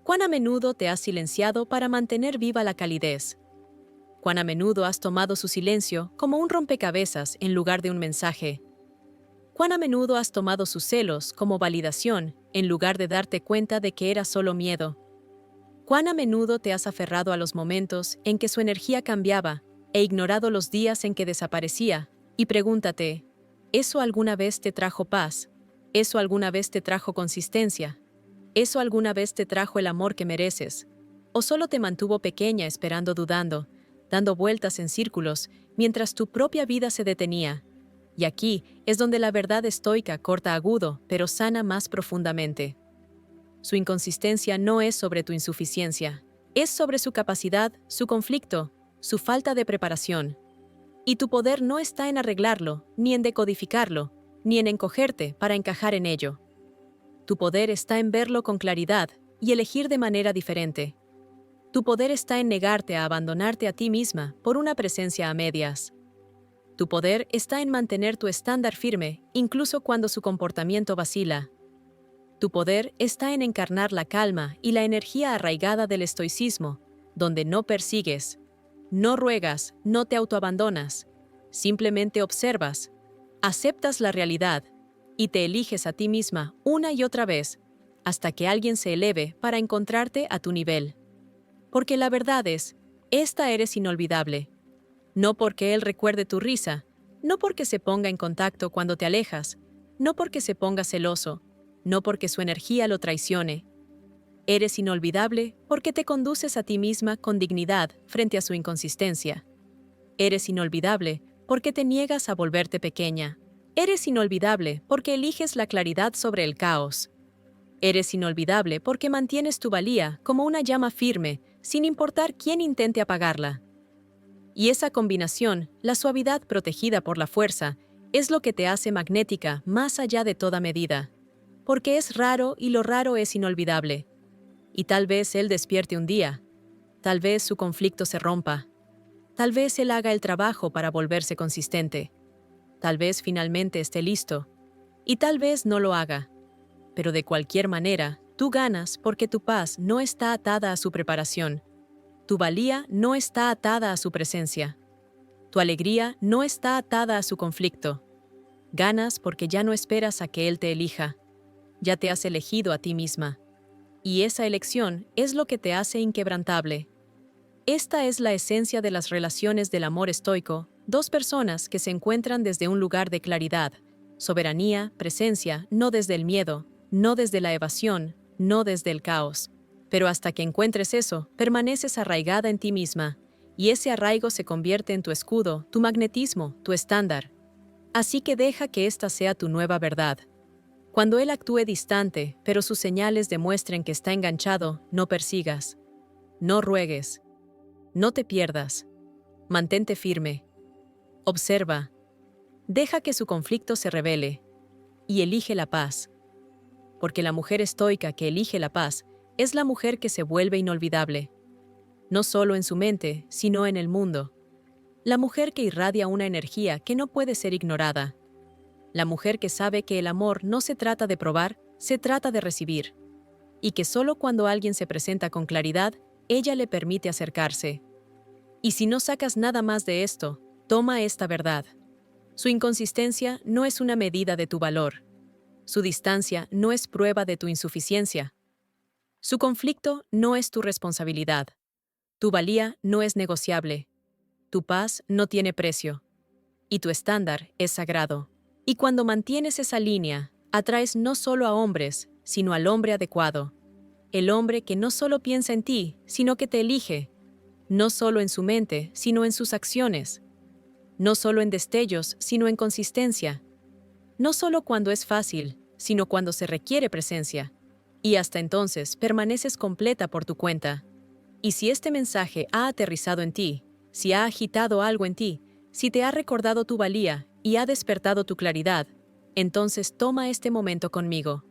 Cuán a menudo te has silenciado para mantener viva la calidez. Cuán a menudo has tomado su silencio como un rompecabezas en lugar de un mensaje. Cuán a menudo has tomado sus celos como validación en lugar de darte cuenta de que era solo miedo. Cuán a menudo te has aferrado a los momentos en que su energía cambiaba e ignorado los días en que desaparecía, y pregúntate, ¿eso alguna vez te trajo paz? ¿Eso alguna vez te trajo consistencia? ¿Eso alguna vez te trajo el amor que mereces? ¿O solo te mantuvo pequeña esperando, dudando, dando vueltas en círculos mientras tu propia vida se detenía? Y aquí es donde la verdad estoica corta agudo, pero sana más profundamente. Su inconsistencia no es sobre tu insuficiencia, es sobre su capacidad, su conflicto, su falta de preparación. Y tu poder no está en arreglarlo, ni en decodificarlo, ni en encogerte para encajar en ello. Tu poder está en verlo con claridad y elegir de manera diferente. Tu poder está en negarte a abandonarte a ti misma por una presencia a medias. Tu poder está en mantener tu estándar firme, incluso cuando su comportamiento vacila. Tu poder está en encarnar la calma y la energía arraigada del estoicismo, donde no persigues, no ruegas, no te autoabandonas, simplemente observas, aceptas la realidad y te eliges a ti misma una y otra vez hasta que alguien se eleve para encontrarte a tu nivel. Porque la verdad es, esta eres inolvidable. No porque él recuerde tu risa, no porque se ponga en contacto cuando te alejas, no porque se ponga celoso, no porque su energía lo traicione. Eres inolvidable porque te conduces a ti misma con dignidad frente a su inconsistencia. Eres inolvidable porque te niegas a volverte pequeña. Eres inolvidable porque eliges la claridad sobre el caos. Eres inolvidable porque mantienes tu valía como una llama firme, sin importar quién intente apagarla. Y esa combinación, la suavidad protegida por la fuerza, es lo que te hace magnética más allá de toda medida. Porque es raro y lo raro es inolvidable. Y tal vez él despierte un día. Tal vez su conflicto se rompa. Tal vez él haga el trabajo para volverse consistente. Tal vez finalmente esté listo. Y tal vez no lo haga. Pero de cualquier manera, tú ganas porque tu paz no está atada a su preparación. Tu valía no está atada a su presencia. Tu alegría no está atada a su conflicto. Ganas porque ya no esperas a que él te elija. Ya te has elegido a ti misma. Y esa elección es lo que te hace inquebrantable. Esta es la esencia de las relaciones del amor estoico, dos personas que se encuentran desde un lugar de claridad, soberanía, presencia, no desde el miedo, no desde la evasión, no desde el caos. Pero hasta que encuentres eso, permaneces arraigada en ti misma, y ese arraigo se convierte en tu escudo, tu magnetismo, tu estándar. Así que deja que esta sea tu nueva verdad. Cuando él actúe distante, pero sus señales demuestren que está enganchado, no persigas. No ruegues. No te pierdas. Mantente firme. Observa. Deja que su conflicto se revele. Y elige la paz. Porque la mujer estoica que elige la paz es la mujer que se vuelve inolvidable. No solo en su mente, sino en el mundo. La mujer que irradia una energía que no puede ser ignorada. La mujer que sabe que el amor no se trata de probar, se trata de recibir. Y que solo cuando alguien se presenta con claridad, ella le permite acercarse. Y si no sacas nada más de esto, toma esta verdad. Su inconsistencia no es una medida de tu valor. Su distancia no es prueba de tu insuficiencia. Su conflicto no es tu responsabilidad. Tu valía no es negociable. Tu paz no tiene precio. Y tu estándar es sagrado. Y cuando mantienes esa línea, atraes no solo a hombres, sino al hombre adecuado. El hombre que no solo piensa en ti, sino que te elige. No solo en su mente, sino en sus acciones. No solo en destellos, sino en consistencia. No solo cuando es fácil, sino cuando se requiere presencia. Y hasta entonces permaneces completa por tu cuenta. Y si este mensaje ha aterrizado en ti, si ha agitado algo en ti, si te ha recordado tu valía y ha despertado tu claridad, entonces toma este momento conmigo.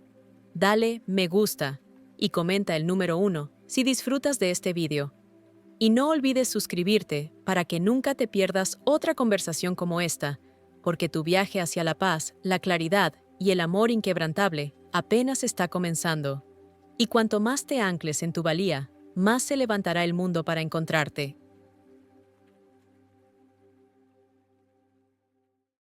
Dale me gusta y comenta el número 1 si disfrutas de este vídeo. Y no olvides suscribirte para que nunca te pierdas otra conversación como esta, porque tu viaje hacia la paz, la claridad y el amor inquebrantable apenas está comenzando. Y cuanto más te ancles en tu valía, más se levantará el mundo para encontrarte.